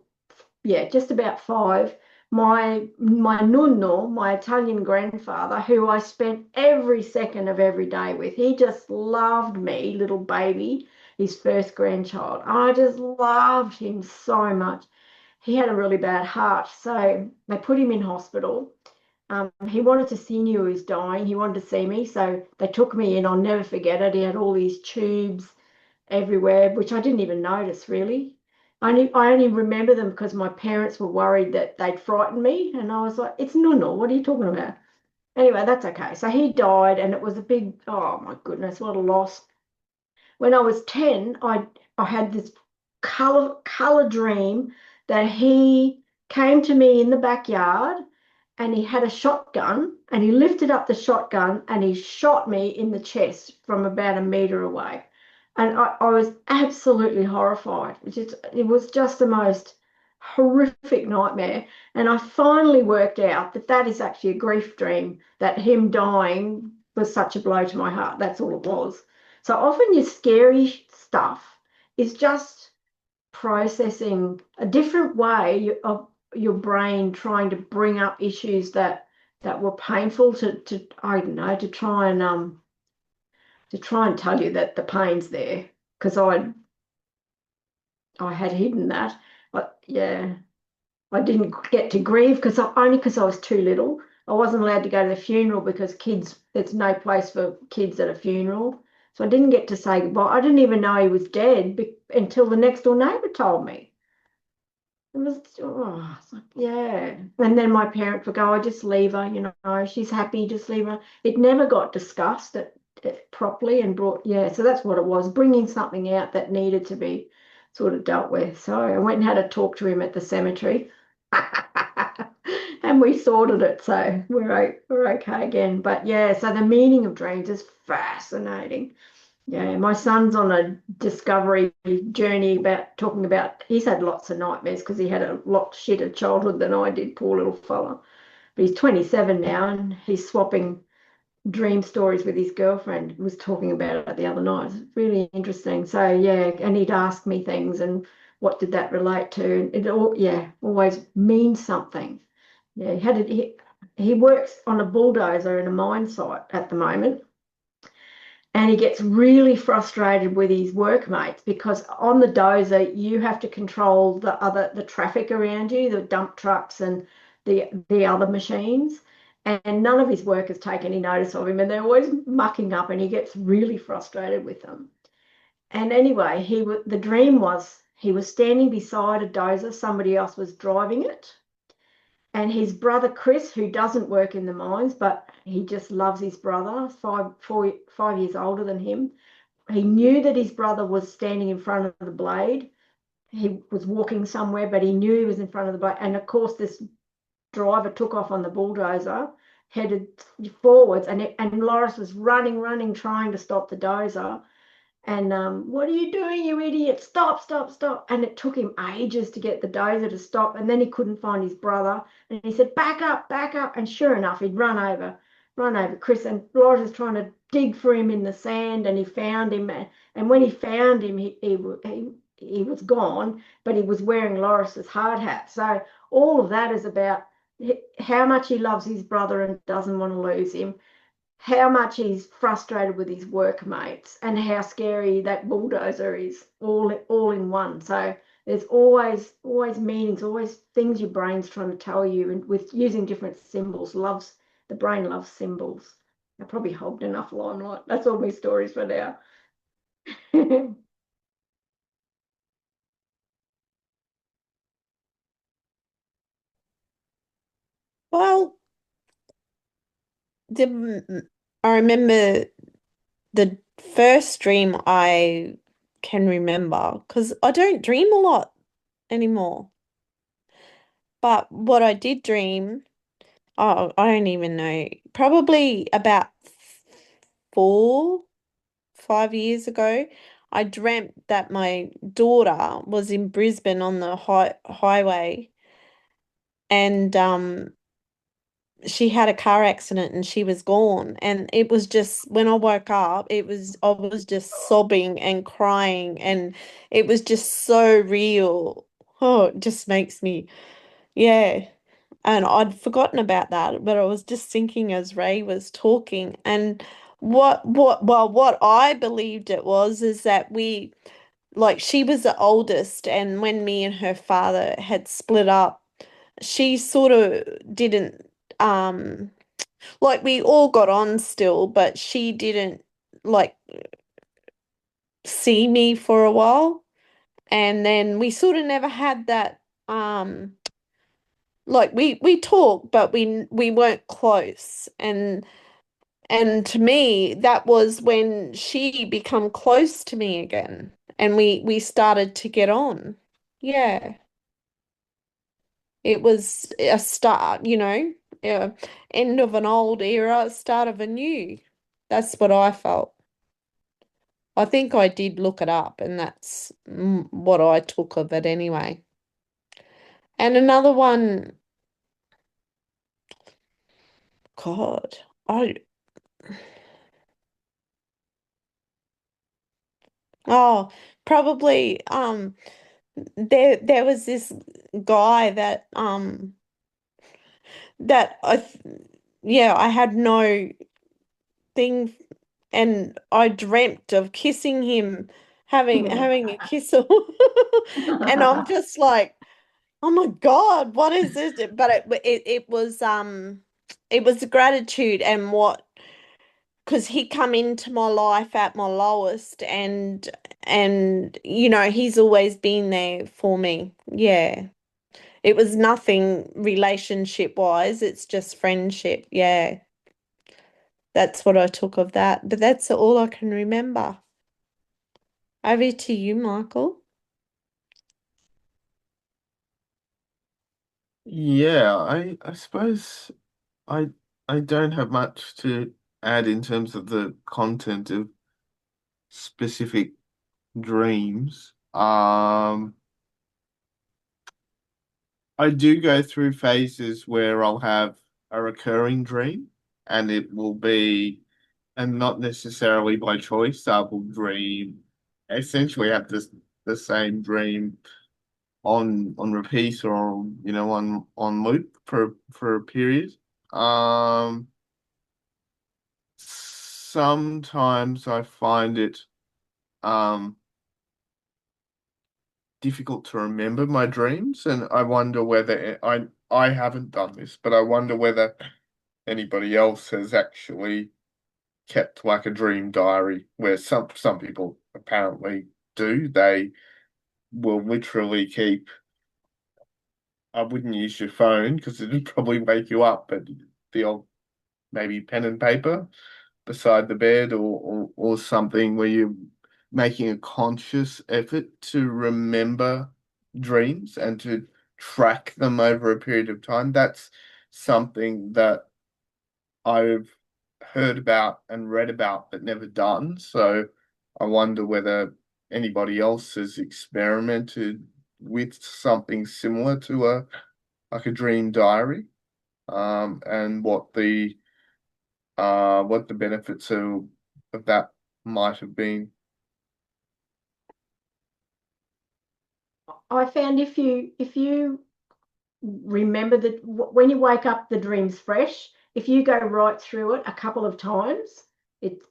yeah, just about 5, my nonno, my Italian grandfather, who I spent every second of every day with, he just loved me, little baby, his first grandchild. I just loved him so much. He had a really bad heart, so they put him in hospital. He wanted to see me who was dying. He wanted to see me, so they took me in. I'll never forget it. He had all these tubes everywhere, which I didn't even notice really. I only remember them because my parents were worried that they'd frighten me, and I was like, "It's no, what are you talking about?" Anyway, that's okay. So he died, and it was a big, oh my goodness, what a loss. When I was 10, I had this color dream that he came to me in the backyard, and he had a shotgun, and he lifted up the shotgun and he shot me in the chest from about a meter away. And I was absolutely horrified. It was just the most horrific nightmare. And I finally worked out that that is actually a grief dream, that him dying was such a blow to my heart. That's all it was. So often your scary stuff is just processing a different way of your brain trying to bring up issues that were painful to I don't know, to try and tell you that the pain's there, because I had hidden that. But yeah, I didn't get to grieve only because I was too little. I wasn't allowed to go to the funeral because there's no place for kids at a funeral. So I didn't get to say goodbye. I didn't even know he was dead until the next door neighbour told me. It was, it's like, yeah. And then my parents would go, I just leave her, she's happy, just leave her. It never got discussed properly and brought, yeah. So that's what it was, bringing something out that needed to be sort of dealt with. So I went and had a talk to him at the cemetery. And we sorted it, so we're okay again. But yeah, so the meaning of dreams is fascinating. Yeah, my son's on a discovery journey about talking about he's had lots of nightmares because he had a lot shitter childhood than I did, poor little fella. But he's 27 now and he's swapping dream stories with his girlfriend. He was talking about it the other night. It's really interesting. So yeah, and he'd ask me things and what did that relate to? And it all, yeah, always means something. Yeah, he works on a bulldozer in a mine site at the moment. And he gets really frustrated with his workmates because on the dozer you have to control the traffic around you, the dump trucks and the other machines. And none of his workers take any notice of him, and they're always mucking up, and he gets really frustrated with them. And anyway, the dream was he was standing beside a dozer, somebody else was driving it, and his brother Chris, who doesn't work in the mines, but he just loves his brother, 5 years older than him. He knew that his brother was standing in front of the blade. He was walking somewhere, but he knew he was in front of the blade. And of course, this driver took off on the bulldozer, headed forwards, and Loris was running, trying to stop the dozer. And what are you doing, you idiot? Stop, stop, stop. And it took him ages to get the dozer to stop. And then he couldn't find his brother. And he said, back up, back up. And sure enough, he'd run over Chris. And Loris was trying to dig for him in the sand. And he found him. And when he found him, he was gone, but he was wearing Loris's hard hat. So all of that is about how much he loves his brother and doesn't want to lose him, how much he's frustrated with his workmates, and how scary that bulldozer is, all in one. So there's always meanings, always things your brain's trying to tell you, and with using different symbols. The brain loves symbols. I probably hogged enough limelight. That's all my stories for now.
Well, I remember the first dream I can remember because I don't dream a lot anymore. But what I did dream, oh, I don't even know, probably about 4, 5 years ago, I dreamt that my daughter was in Brisbane on the highway, and she had a car accident and she was gone. And it was just, when I woke up, I was just sobbing and crying, and it was just so real. Oh, it just makes me, yeah. And I'd forgotten about that, but I was just thinking as Rae was talking, and what I believed it was is that she was the oldest, and when me and her father had split up, she sort of didn't, we all got on still, but she didn't, like, see me for a while. And then we sort of never had that, we talked, but we weren't close. And to me, that was when she become close to me again, and we started to get on. Yeah. It was a start, end of an old era, start of a new. That's what I felt. I think I did look it up, and that's what I took of it anyway. And another one, God, oh, probably there was this guy that yeah, I had no thing, and I dreamt of kissing him, having a kiss, and I'm just like, oh my God, what is this? But it was gratitude, and because he come into my life at my lowest, and you know, he's always been there for me. Yeah. It was nothing relationship wise, it's just friendship. Yeah. That's what I took of that. But that's all I can remember. Over to you, Michael.
Yeah, I suppose I I don't have much to add in terms of the content of specific dreams. I do go through phases where I'll have a recurring dream, and it will be, and not necessarily by choice, I will dream, essentially have the same dream on repeat, or on loop for a period. Um, Sometimes I find it um difficult to remember my dreams, and I wonder whether I haven't done this, but I wonder whether anybody else has actually kept like a dream diary, where some people apparently do. They will literally keep. I wouldn't use your phone because it'd probably wake you up, but the old maybe pen and paper beside the bed, or something where you're making a conscious effort to remember dreams and to track them over a period of time. That's something that I've heard about and read about but never done. So I wonder whether anybody else has experimented with something similar to a like a dream diary, and what the benefits of that might have been.
I found if you remember that when you wake up, the dream's fresh. If you go right through it a couple of times, it's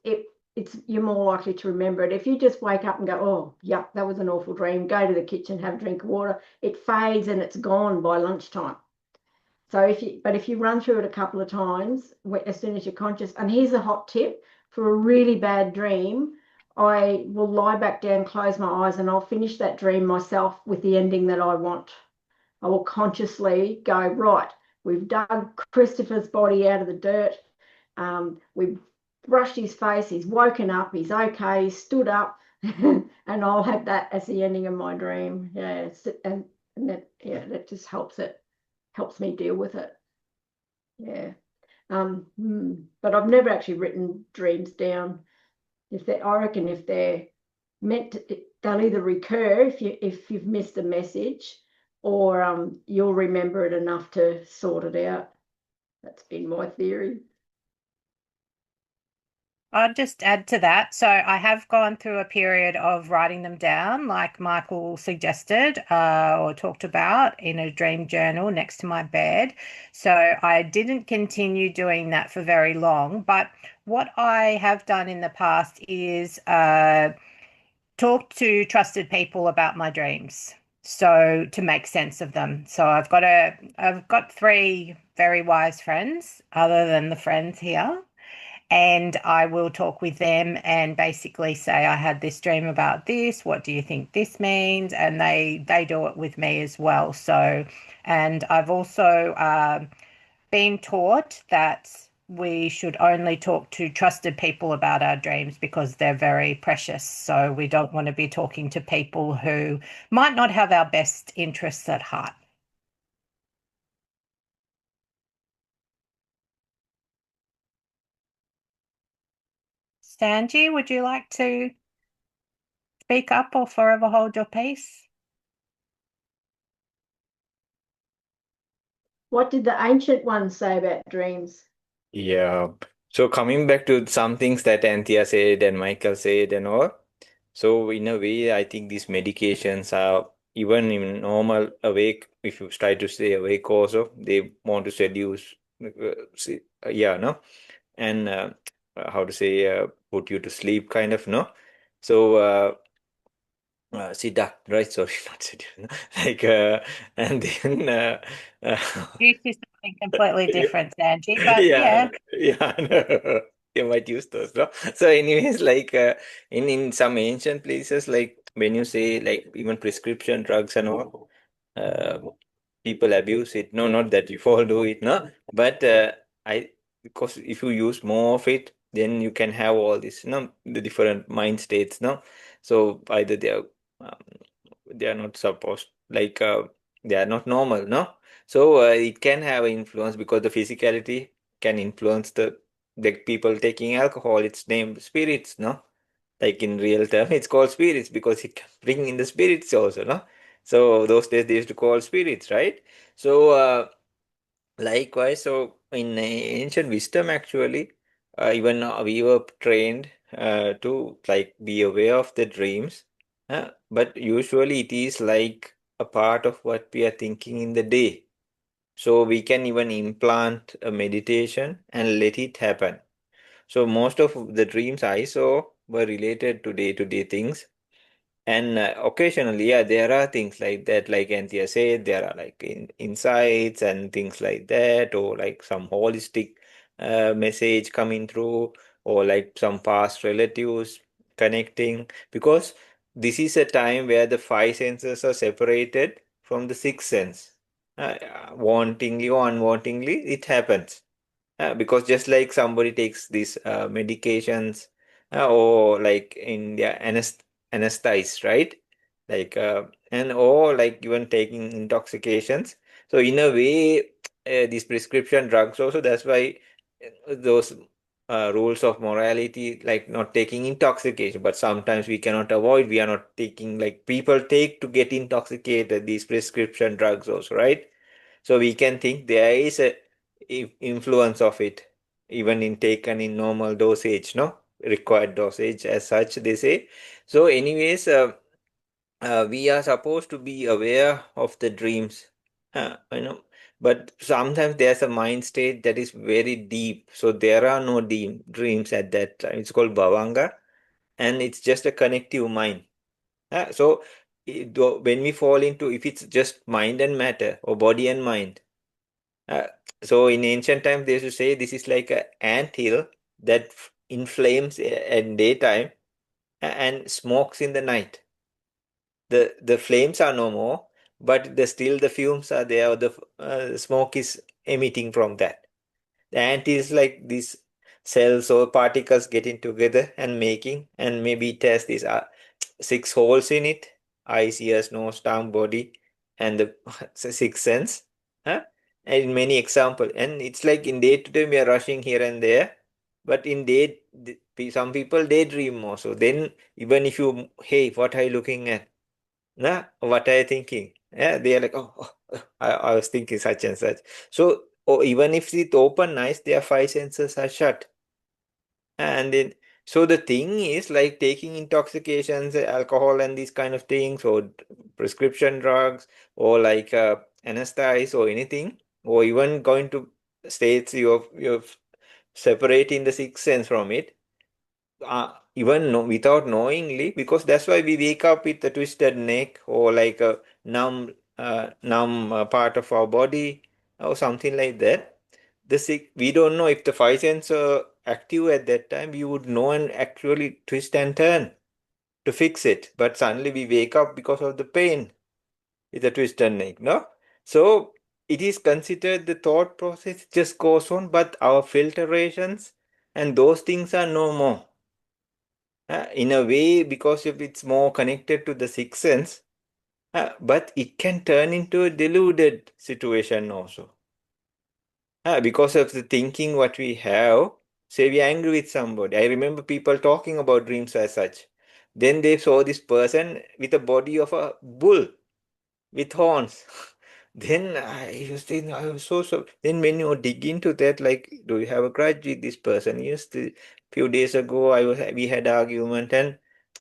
you're more likely to remember it. If you just wake up and go, oh, yeah, that was an awful dream, go to the kitchen, have a drink of water, it fades and it's gone by lunchtime. So if you run through it a couple of times, as soon as you're conscious, and here's a hot tip for a really bad dream, I will lie back down, close my eyes, and I'll finish that dream myself with the ending that I want. I will consciously go, right, we've dug Christopher's body out of the dirt. We've brushed his face. He's woken up. He's okay. He's stood up. And I'll have that as the ending of my dream. Yeah. And that, yeah, that just helps me deal with it. Yeah. But I've never actually written dreams down. I reckon if they're meant to, they'll either recur if you've missed a message, or you'll remember it enough to sort it out. That's been my theory.
I'll just add to that. So I have gone through a period of writing them down, like Michael suggested or talked about, in a dream journal next to my bed. So I didn't continue doing that for very long. But what I have done in the past is talk to trusted people about my dreams. So to make sense of them. So I've got three very wise friends, other than the friends here, and I will talk with them and basically say, I had this dream about this. What do you think this means? And they do it with me as well. So, and I've also been taught that we should only talk to trusted people about our dreams because they're very precious. So we don't want to be talking to people who might not have our best interests at heart. Sanji, would you like to speak up or forever hold your peace?
What did the ancient ones say about dreams?
Yeah. So coming back to some things that Anthea said and Michael said and all. So in a way, I think these medications are even in normal awake. If you try to stay awake, also they want to seduce, yeah, no, and how to say, put you to sleep, kind of, no. So seduct, right? Sorry, not seduce, no? Like and then
Juice is something completely different, Sanji, but
yeah,
yeah.
yeah, no. You might use those, no? So anyways, like in some ancient places, like when you say like even prescription drugs and all, uh, people abuse it. No, not that you all do it, no. But I because if you use more of it, then you can have all this, the different mind states, no. So either um, they are not supposed like they are not normal, no. So it can have an influence because the physicality can influence the people taking alcohol. It's named spirits, no? Like in real term, it's called spirits because it can bring in the spirits also, no? So those days they used to call spirits, right? So likewise, so in ancient wisdom, actually, even we were trained to like be aware of the dreams, but usually it is like a part of what we are thinking in the day. So we can even implant a meditation and let it happen. So most of the dreams I saw were related to day-to-day things. And occasionally, yeah, there are things like that, like Anthea said, there are like insights and things like that, or like some holistic message coming through, or like some past relatives connecting, because this is a time where the five senses are separated from the sixth sense. Wantingly or unwantingly, it happens. Because just like somebody takes these medications or like in their anesthetized, right? Like and or like even taking intoxications. So in a way, these prescription drugs also. That's why those rules of morality, like not taking intoxication, but sometimes we cannot avoid. We are not taking like people take to get intoxicated. These prescription drugs also, right? So we can think there is a influence of it, even in taken in normal dosage, no? Required dosage as such, they say. So anyways, we are supposed to be aware of the dreams, but sometimes there's a mind state that is very deep. So there are no deep dreams at that time. It's called bhavanga, and it's just a connective mind. So when we fall into, if it's just mind and matter or body and mind, uh, so in ancient times, they used to say this is like an ant hill that inflames at daytime and smokes in the night. The flames are no more, but still the fumes are there. Or the smoke is emitting from that. The ant is like these cells or particles getting together and making, and maybe it has these six holes in it: eyes, ears, nose, tongue, body, and the sixth sense. Huh? And in many example, and it's like in day to day we are rushing here and there, but in some people daydream also. Then even if you, hey, what are you looking at? Nah, what are you thinking? Yeah, they are like, I was thinking such and such. So, or even if it's open eyes, their five senses are shut. And then, so the thing is like taking intoxications, alcohol, and these kind of things, or prescription drugs, or like anesthetize or anything, or even going to states you're separating the sixth sense from it, even without knowingly, because that's why we wake up with a twisted neck or like a numb part of our body or something like that. We don't know if the five senses are active at that time. We would know and actually twist and turn to fix it. But suddenly we wake up because of the pain with a twisted neck, no? So it is considered the thought process just goes on, but our filtrations and those things are no more. In a way, because if it's more connected to the sixth sense, but it can turn into a deluded situation also. Because of the thinking what we have, say we are angry with somebody. I remember people talking about dreams as such. Then they saw this person with the body of a bull with horns. Then I was thinking, I was so. Then when you dig into that, like, do you have a grudge with this person? Yes, few days ago, we had argument, and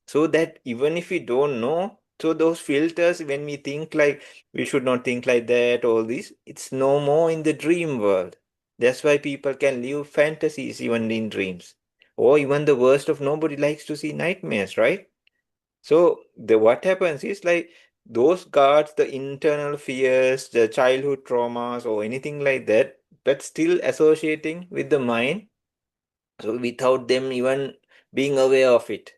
so that even if we don't know, so those filters, when we think like we should not think like that, all this, it's no more in the dream world. That's why people can live fantasies even in dreams, or even the worst of nobody likes to see nightmares, right? So the what happens is like those guards, the internal fears, the childhood traumas or anything like that, but still associating with the mind, So without them even being aware of it.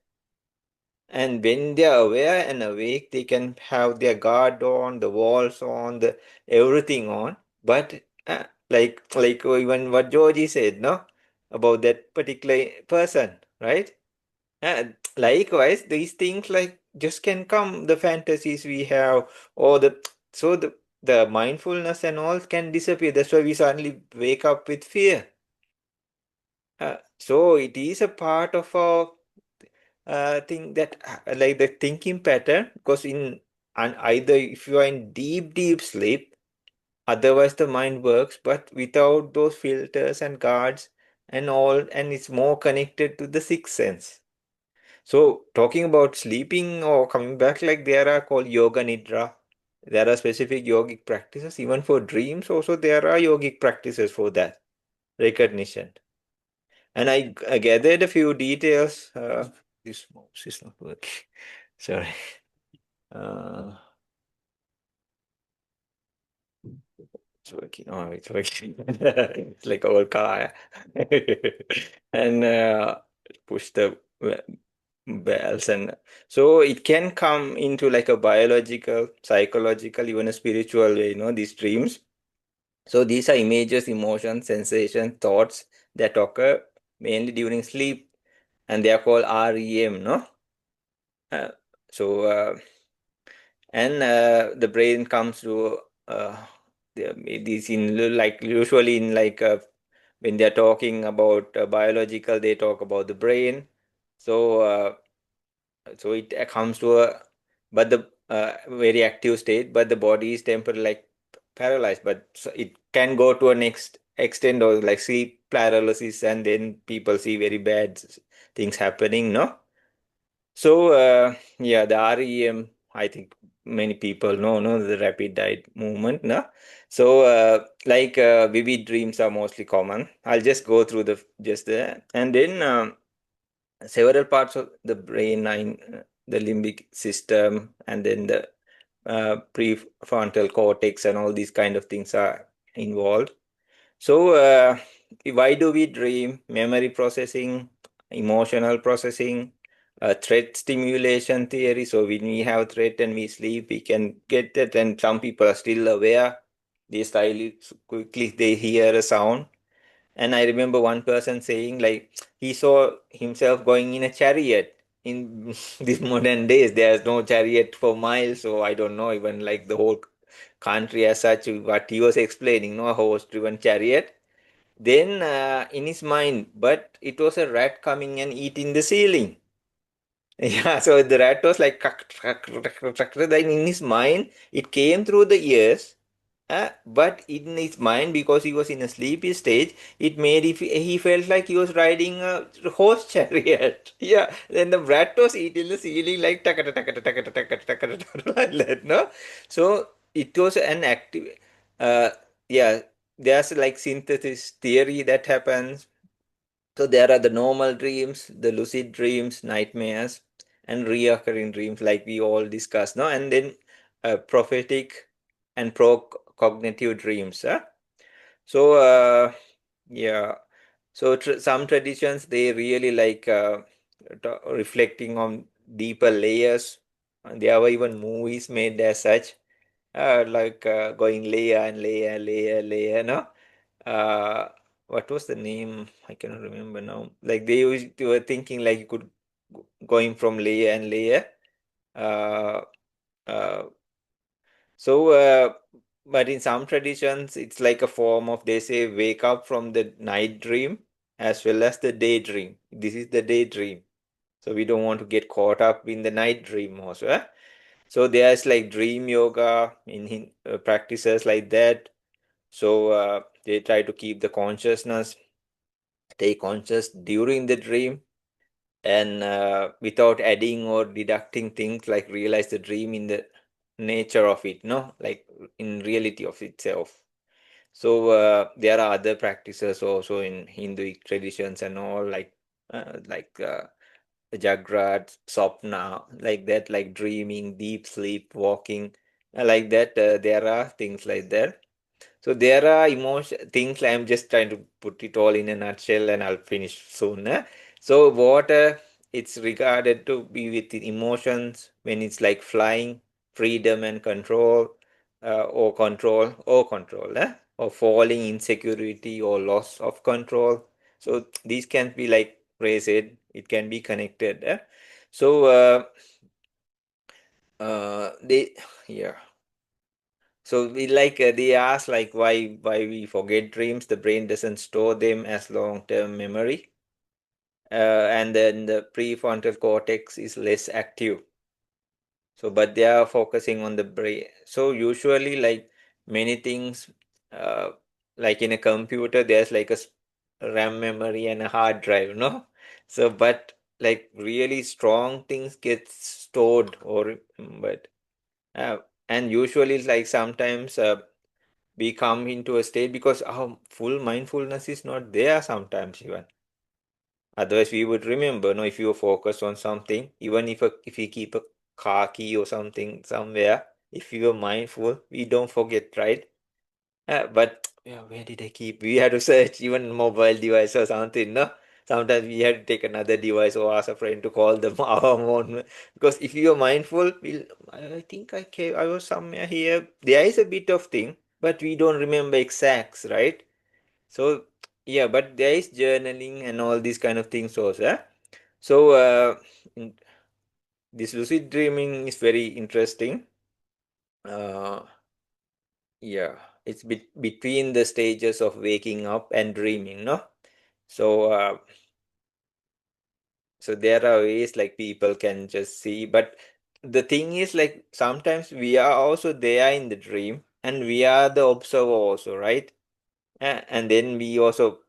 And when they are aware and awake, they can have their guard on, the walls on, the everything on. But like even what Georgie said, no, about that particular person, right? Likewise, these things like just can come, the fantasies we have, or the mindfulness and all can disappear. That's why we suddenly wake up with fear. So it is a part of our thing that like the thinking pattern, because and either if you are in deep sleep, otherwise the mind works, but without those filters and guards and all, and it's more connected to the sixth sense. So talking about sleeping or coming back, like there are called yoga nidra. There are specific yogic practices. Even for dreams, also there are yogic practices for that recognition. And I gathered a few details. This mouse is not working. Sorry. Uh, it's working. Oh, it's working. It's like old car. And push the bells, and so it can come into like a biological, psychological, even a spiritual way, these dreams. So these are images, emotions, sensations, thoughts that occur mainly during sleep, and they are called REM, no? Uh, so and the brain comes to these in like usually in like when they're talking about biological, they talk about the brain. So it comes to a but the very active state, but the body is temporarily like paralyzed. But so it can go to a next extent or like sleep paralysis, and then people see very bad things happening, no? So yeah, the REM, I think many people know, no, the rapid eye movement, no? So like vivid dreams are mostly common. I'll just go through and then several parts of the brain, the limbic system, and then the prefrontal cortex, and all these kind of things are involved. So, why do we dream? Memory processing, emotional processing, threat stimulation theory. So, when we have threat and we sleep, we can get that. And some people are still aware. They style quickly, they hear a sound. And I remember one person saying, like, he saw himself going in a chariot. In these modern days, there's no chariot for miles, so I don't know even like the whole country as such. What he was explaining, no, a horse-driven chariot. Then in his mind, but it was a rat coming and eating the ceiling. Yeah, so the rat was like, then in his mind, it came through the ears. But in his mind, because he was in a sleepy stage, it made he felt like he was riding a horse chariot. Yeah, then the rat was eating the ceiling like takata takata takata takata takata like that, no? So it was an active, uh, yeah, there's like synthesis theory that happens. So there are the normal dreams, the lucid dreams, nightmares, and reoccurring dreams, like we all discussed, no? And then prophetic and pro-cognitive dreams. So yeah, so some traditions, they really like reflecting on deeper layers. And there were even movies made as such, like going layer and layer, layer, layer, no? uh what was the name? I cannot remember now. Like they were thinking like you could going from layer and layer. Uh, uh, so, but in some traditions, it's like a form of, they say, wake up from the night dream as well as the daydream. This is the daydream. So we don't want to get caught up in the night dream also. So there's like dream yoga in practices like that. So they try to keep the consciousness, stay conscious during the dream, and without adding or deducting things, like realize the dream in the nature of it, no, like in reality of itself. So there are other practices also in Hinduic traditions and all, like Jagrat, Sopna, like that, like dreaming, deep sleep, walking, like that. There are things like that. So there are things. I'm just trying to put it all in a nutshell, and I'll finish soon. So water, it's regarded to be with the emotions when it's like flying, freedom and control, or falling, insecurity or loss of control. So these can be like Rae said, it can be connected. So they yeah. So we they ask like why we forget dreams. The brain doesn't store them as long-term memory, and then the prefrontal cortex is less active. So, but they are focusing on the brain. So usually, like many things, uh, like in a computer, there's like RAM memory and a hard drive, no? So, but like really strong things get stored or remembered. Uh, and usually, like sometimes we come into a state because our full mindfulness is not there sometimes even. Otherwise, we would remember, no, if you focus on something, even if you keep a car key or something somewhere, if you are mindful, we don't forget, right? But yeah, where did I keep? We had to search even mobile device or something, no? Sometimes we had to take another device or ask a friend to call them our own. Because if you are mindful, I think I was somewhere here. There is a bit of thing, but we don't remember exacts, right? So yeah, but there is journaling and all these kind of things also. So this lucid dreaming is very interesting. Uh, yeah, it's between the stages of waking up and dreaming, no? So so there are ways like people can just see, but the thing is like sometimes we are also there in the dream and we are the observer also, right? And then we also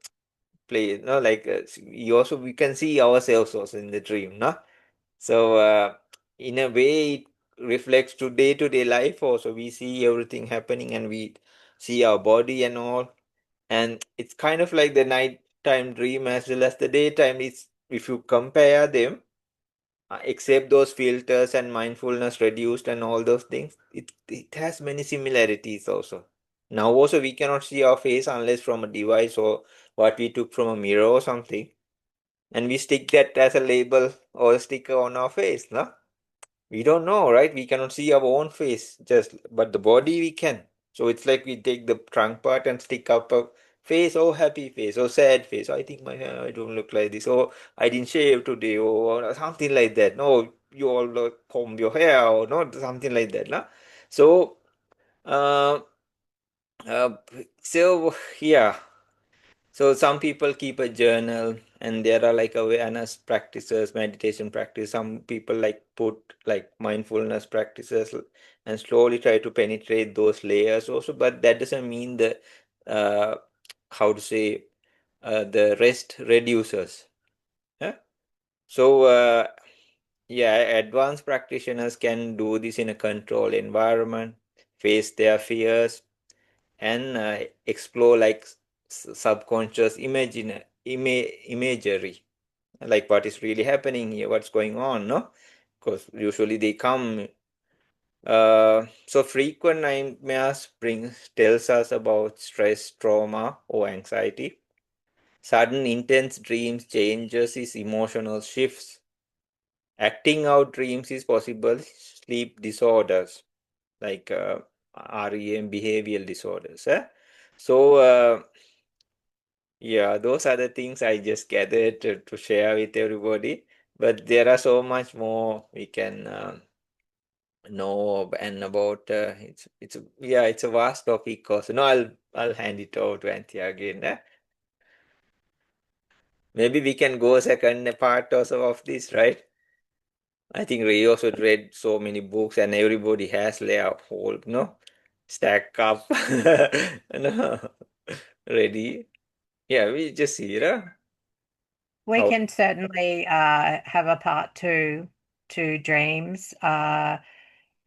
play, no, like we can see ourselves also in the dream, no? So in a way it reflects to day-to-day life also. We see everything happening and we see our body and all, and it's kind of like the nighttime dream as well as the daytime. It's if you compare them, except those filters and mindfulness reduced and all those things, it has many similarities also. Now also we cannot see our face unless from a device or what we took from a mirror or something, and we stick that as a label or a sticker on our face, no? We don't know, right? We cannot see our own face, but the body we can. So it's like we take the trunk part and stick up a face, oh happy face, or sad face. I think my hair, I don't look like this, or I didn't shave today, or something like that. No, you all comb your hair, or not something like that, no? So, uh, uh, so yeah. So some people keep a journal and there are like awareness practices, meditation practice. Some people like put like mindfulness practices and slowly try to penetrate those layers also, but that doesn't mean the uh, how to say the rest reduces. Yeah? So yeah, advanced practitioners can do this in a controlled environment, face their fears, and explore like subconscious imagery, like what is really happening here, what's going on, no? Because usually they come. So frequent nightmares tells us about stress, trauma, or anxiety. Sudden intense dreams changes is emotional shifts. Acting out dreams is possible. Sleep disorders like REM, behavioral disorders. So yeah, those are the things I just gathered to share with everybody. But there are so much more we can know and about. It's a vast topic. Also, no, I'll hand it over to Anthea again. Maybe we can go second part also of this, right? I think Ray also read so many books, and everybody has their whole, no, stack up, no, ready. Yeah, we just see,
We
how.
can certainly have a part two to dreams, yeah,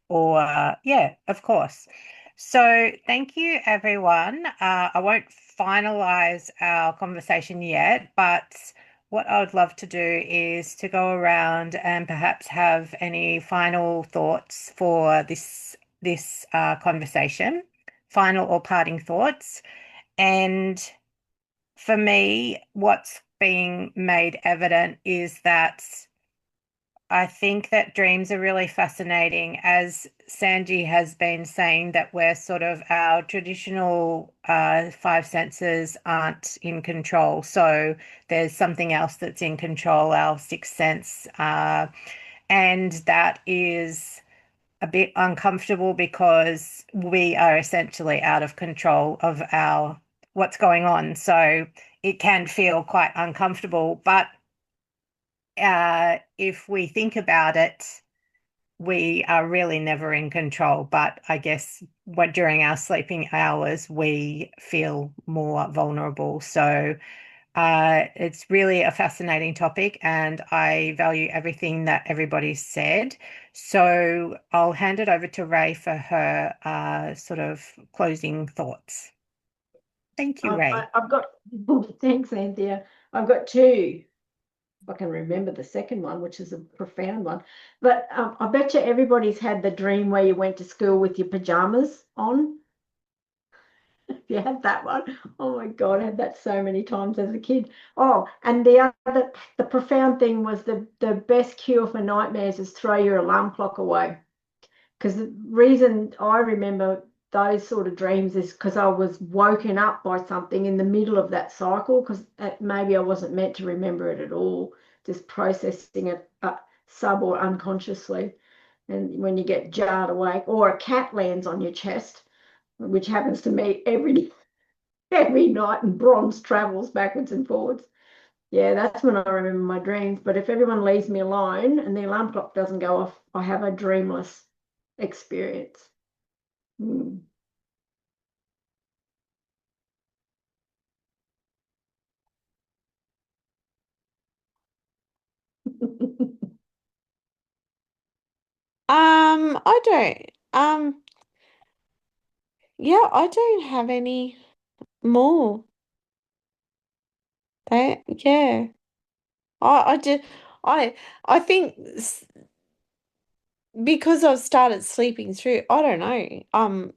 of course. So thank you, everyone. I won't finalize our conversation yet, but what I would love to do is to go around and perhaps have any final thoughts for this conversation. final or parting thoughts. And for me, what's being made evident is that I think that dreams are really fascinating. As Sanji has been saying, that we're sort of our traditional five senses aren't in control. So there's something else that's in control, our sixth sense. And that is a bit uncomfortable because we are essentially out of control of what's going on. So it can feel quite uncomfortable. But if we think about it, we are really never in control. But I guess during our sleeping hours, we feel more vulnerable. So it's really a fascinating topic, and I value everything that everybody said. So I'll hand it over to Rae for her sort of closing thoughts. Thank you, Rae.
I've got, thanks, Anthea. I've got two. I can remember the second one, which is a profound one. But I bet you everybody's had the dream where you went to school with your pajamas on. If you had that one, oh my God, I had that so many times as a kid. Oh, and the profound thing was the best cure for nightmares is throw your alarm clock away. Because the reason I remember those sort of dreams is because I was woken up by something in the middle of that cycle, because maybe I wasn't meant to remember it at all, just processing it sub or unconsciously. And when you get jarred awake, or a cat lands on your chest, which happens to me every night, and bronze travels backwards and forwards. Yeah, that's when I remember my dreams. But if everyone leaves me alone and the alarm clock doesn't go off, I have a dreamless experience.
I don't. Yeah, I don't have any more. Yeah. I just, I think because I've started sleeping through, I don't know.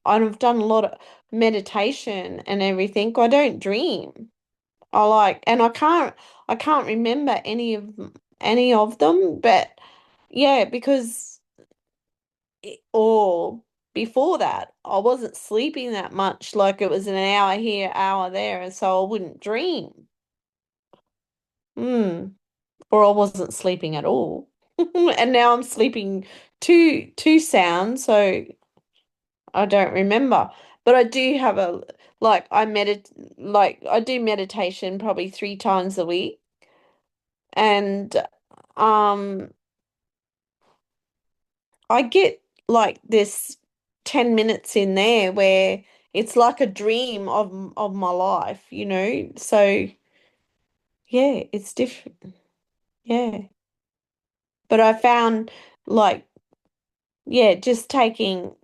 I've done a lot of meditation and everything. I don't dream. And I can't remember any of them, but yeah, because or before that, I wasn't sleeping that much. Like it was an hour here, hour there, and so I wouldn't dream. Or I wasn't sleeping at all. And now I'm sleeping too sound, so I don't remember. But I do have I do meditation probably 3 times a week. And um I get like this 10 minutes in there where it's like a dream of my life, you know? So yeah, it's different. Yeah. But I found like yeah, just taking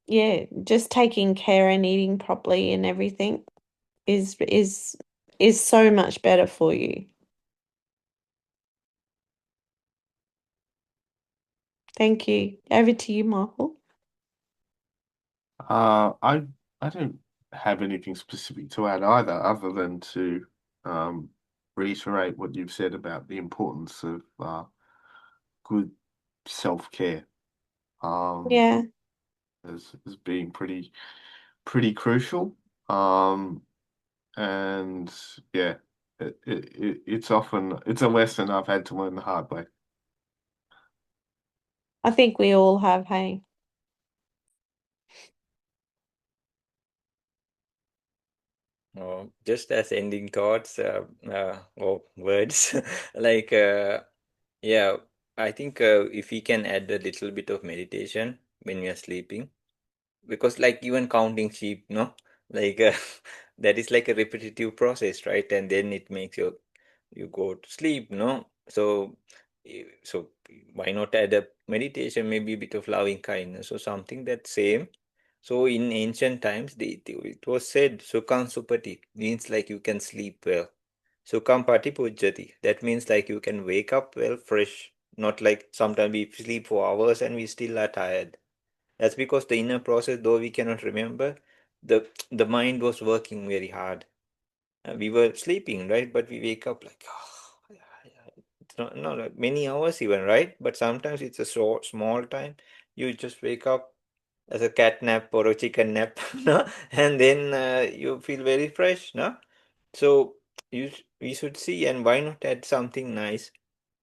care and eating properly and everything is so much better for you. Thank you. Over to you, Michael.
I don't have anything specific to add either, other than to reiterate what you've said about the importance of good self-care
Yeah.
as being pretty crucial. And yeah, it's a lesson I've had to learn the hard way.
I think we all have, hey.
Just as ending thoughts or words, like yeah, I think if we can add a little bit of meditation when we are sleeping, because like even counting sheep, no, like that is like a repetitive process, right? And then it makes you go to sleep, no? So so why not add a meditation, maybe a bit of loving kindness or something that same. So in ancient times, it was said Sukham Supati means like you can sleep well. Sukham Pati Pujjati. That means like you can wake up well fresh, not like sometimes we sleep for hours and we still are tired. That's because the inner process, though we cannot remember, the mind was working very hard. We were sleeping, right? But we wake up like, oh, it's not like many hours even, right? But sometimes it's a small time. You just wake up as a cat nap or a chicken nap, no? And then you feel very fresh, no? So we should see, and why not add something nice?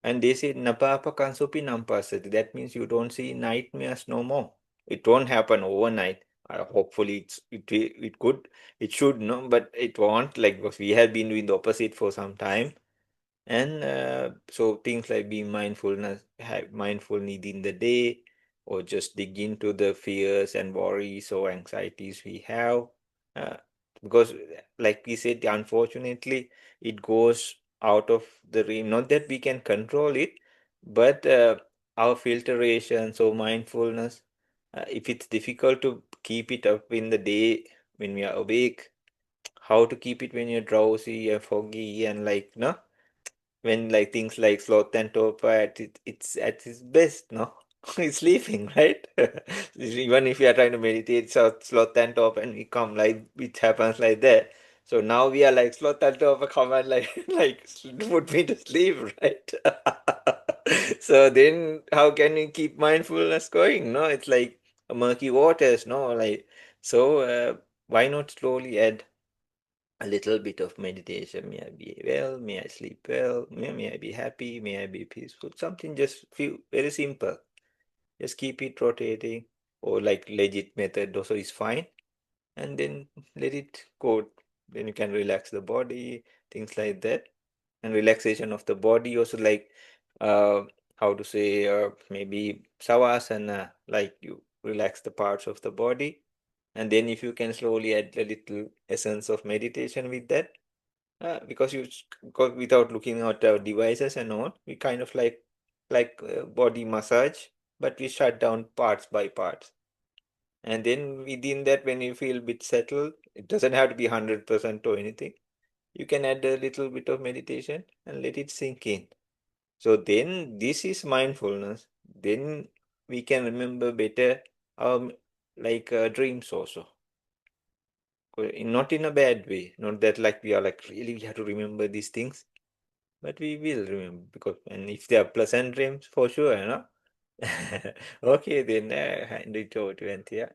And they say napapa kansupi nampasati. That means you don't see nightmares no more. It won't happen overnight. Hopefully it could, it should, no, but it won't. Like, because we have been doing the opposite for some time. And so things like being mindful need in the day, or just dig into the fears and worries or anxieties we have. Uh, because, like we said, unfortunately, it goes out of the realm. Not that we can control it, but our filtration, so mindfulness, if it's difficult to keep it up in the day when we are awake, how to keep it when you're drowsy and foggy and like, no? When like things like sloth and torpor it's at its best, no? It's sleeping, right? Even if you are trying to meditate, so sloth and torpor and we come like it happens like that. So now we are like sloth and torpor come and like like put me to sleep, right? So then how can we keep mindfulness going? No, it's like murky waters, no? Like so why not slowly add a little bit of meditation? May I be well, may I sleep well, may I be happy, may I be peaceful. Something just feel very simple. Just keep it rotating, or like legit method also is fine. And then let it go. Then you can relax the body, things like that. And relaxation of the body also, like how to say, maybe savasana, like you relax the parts of the body. And then if you can slowly add a little essence of meditation with that, because because without looking at our devices and all, we kind of like body massage, but we shut down parts by parts. And then within that, when you feel a bit settled, it doesn't have to be 100% or anything. You can add a little bit of meditation and let it sink in. So then this is mindfulness. Then we can remember better our like dreams also. Not in a bad way. Not that like we are like really we have to remember these things, but we will remember, because and if they are pleasant dreams, for sure, you know. Okay, then hand it over to Anthea.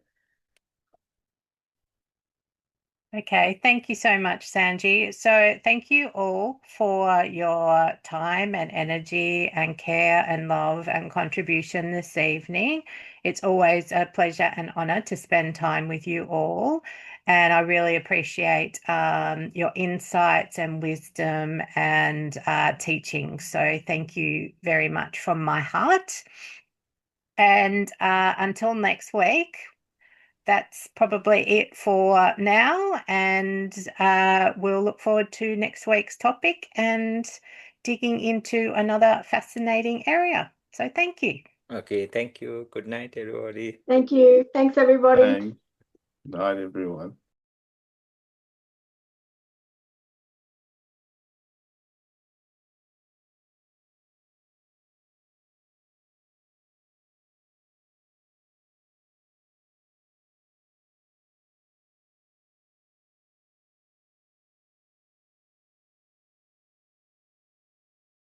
Okay, thank you so much, Sanji. So thank you all for your time and energy and care and love and contribution this evening. It's always a pleasure and honor to spend time with you all. And I really appreciate your insights and wisdom and teaching. So thank you very much from my heart. And until next week, that's probably it for now. And we'll look forward to next week's topic and digging into another fascinating area. So thank you.
Okay, thank you. Good night, everybody.
Thank you. Thanks, everybody.
Thanks. Night, everyone.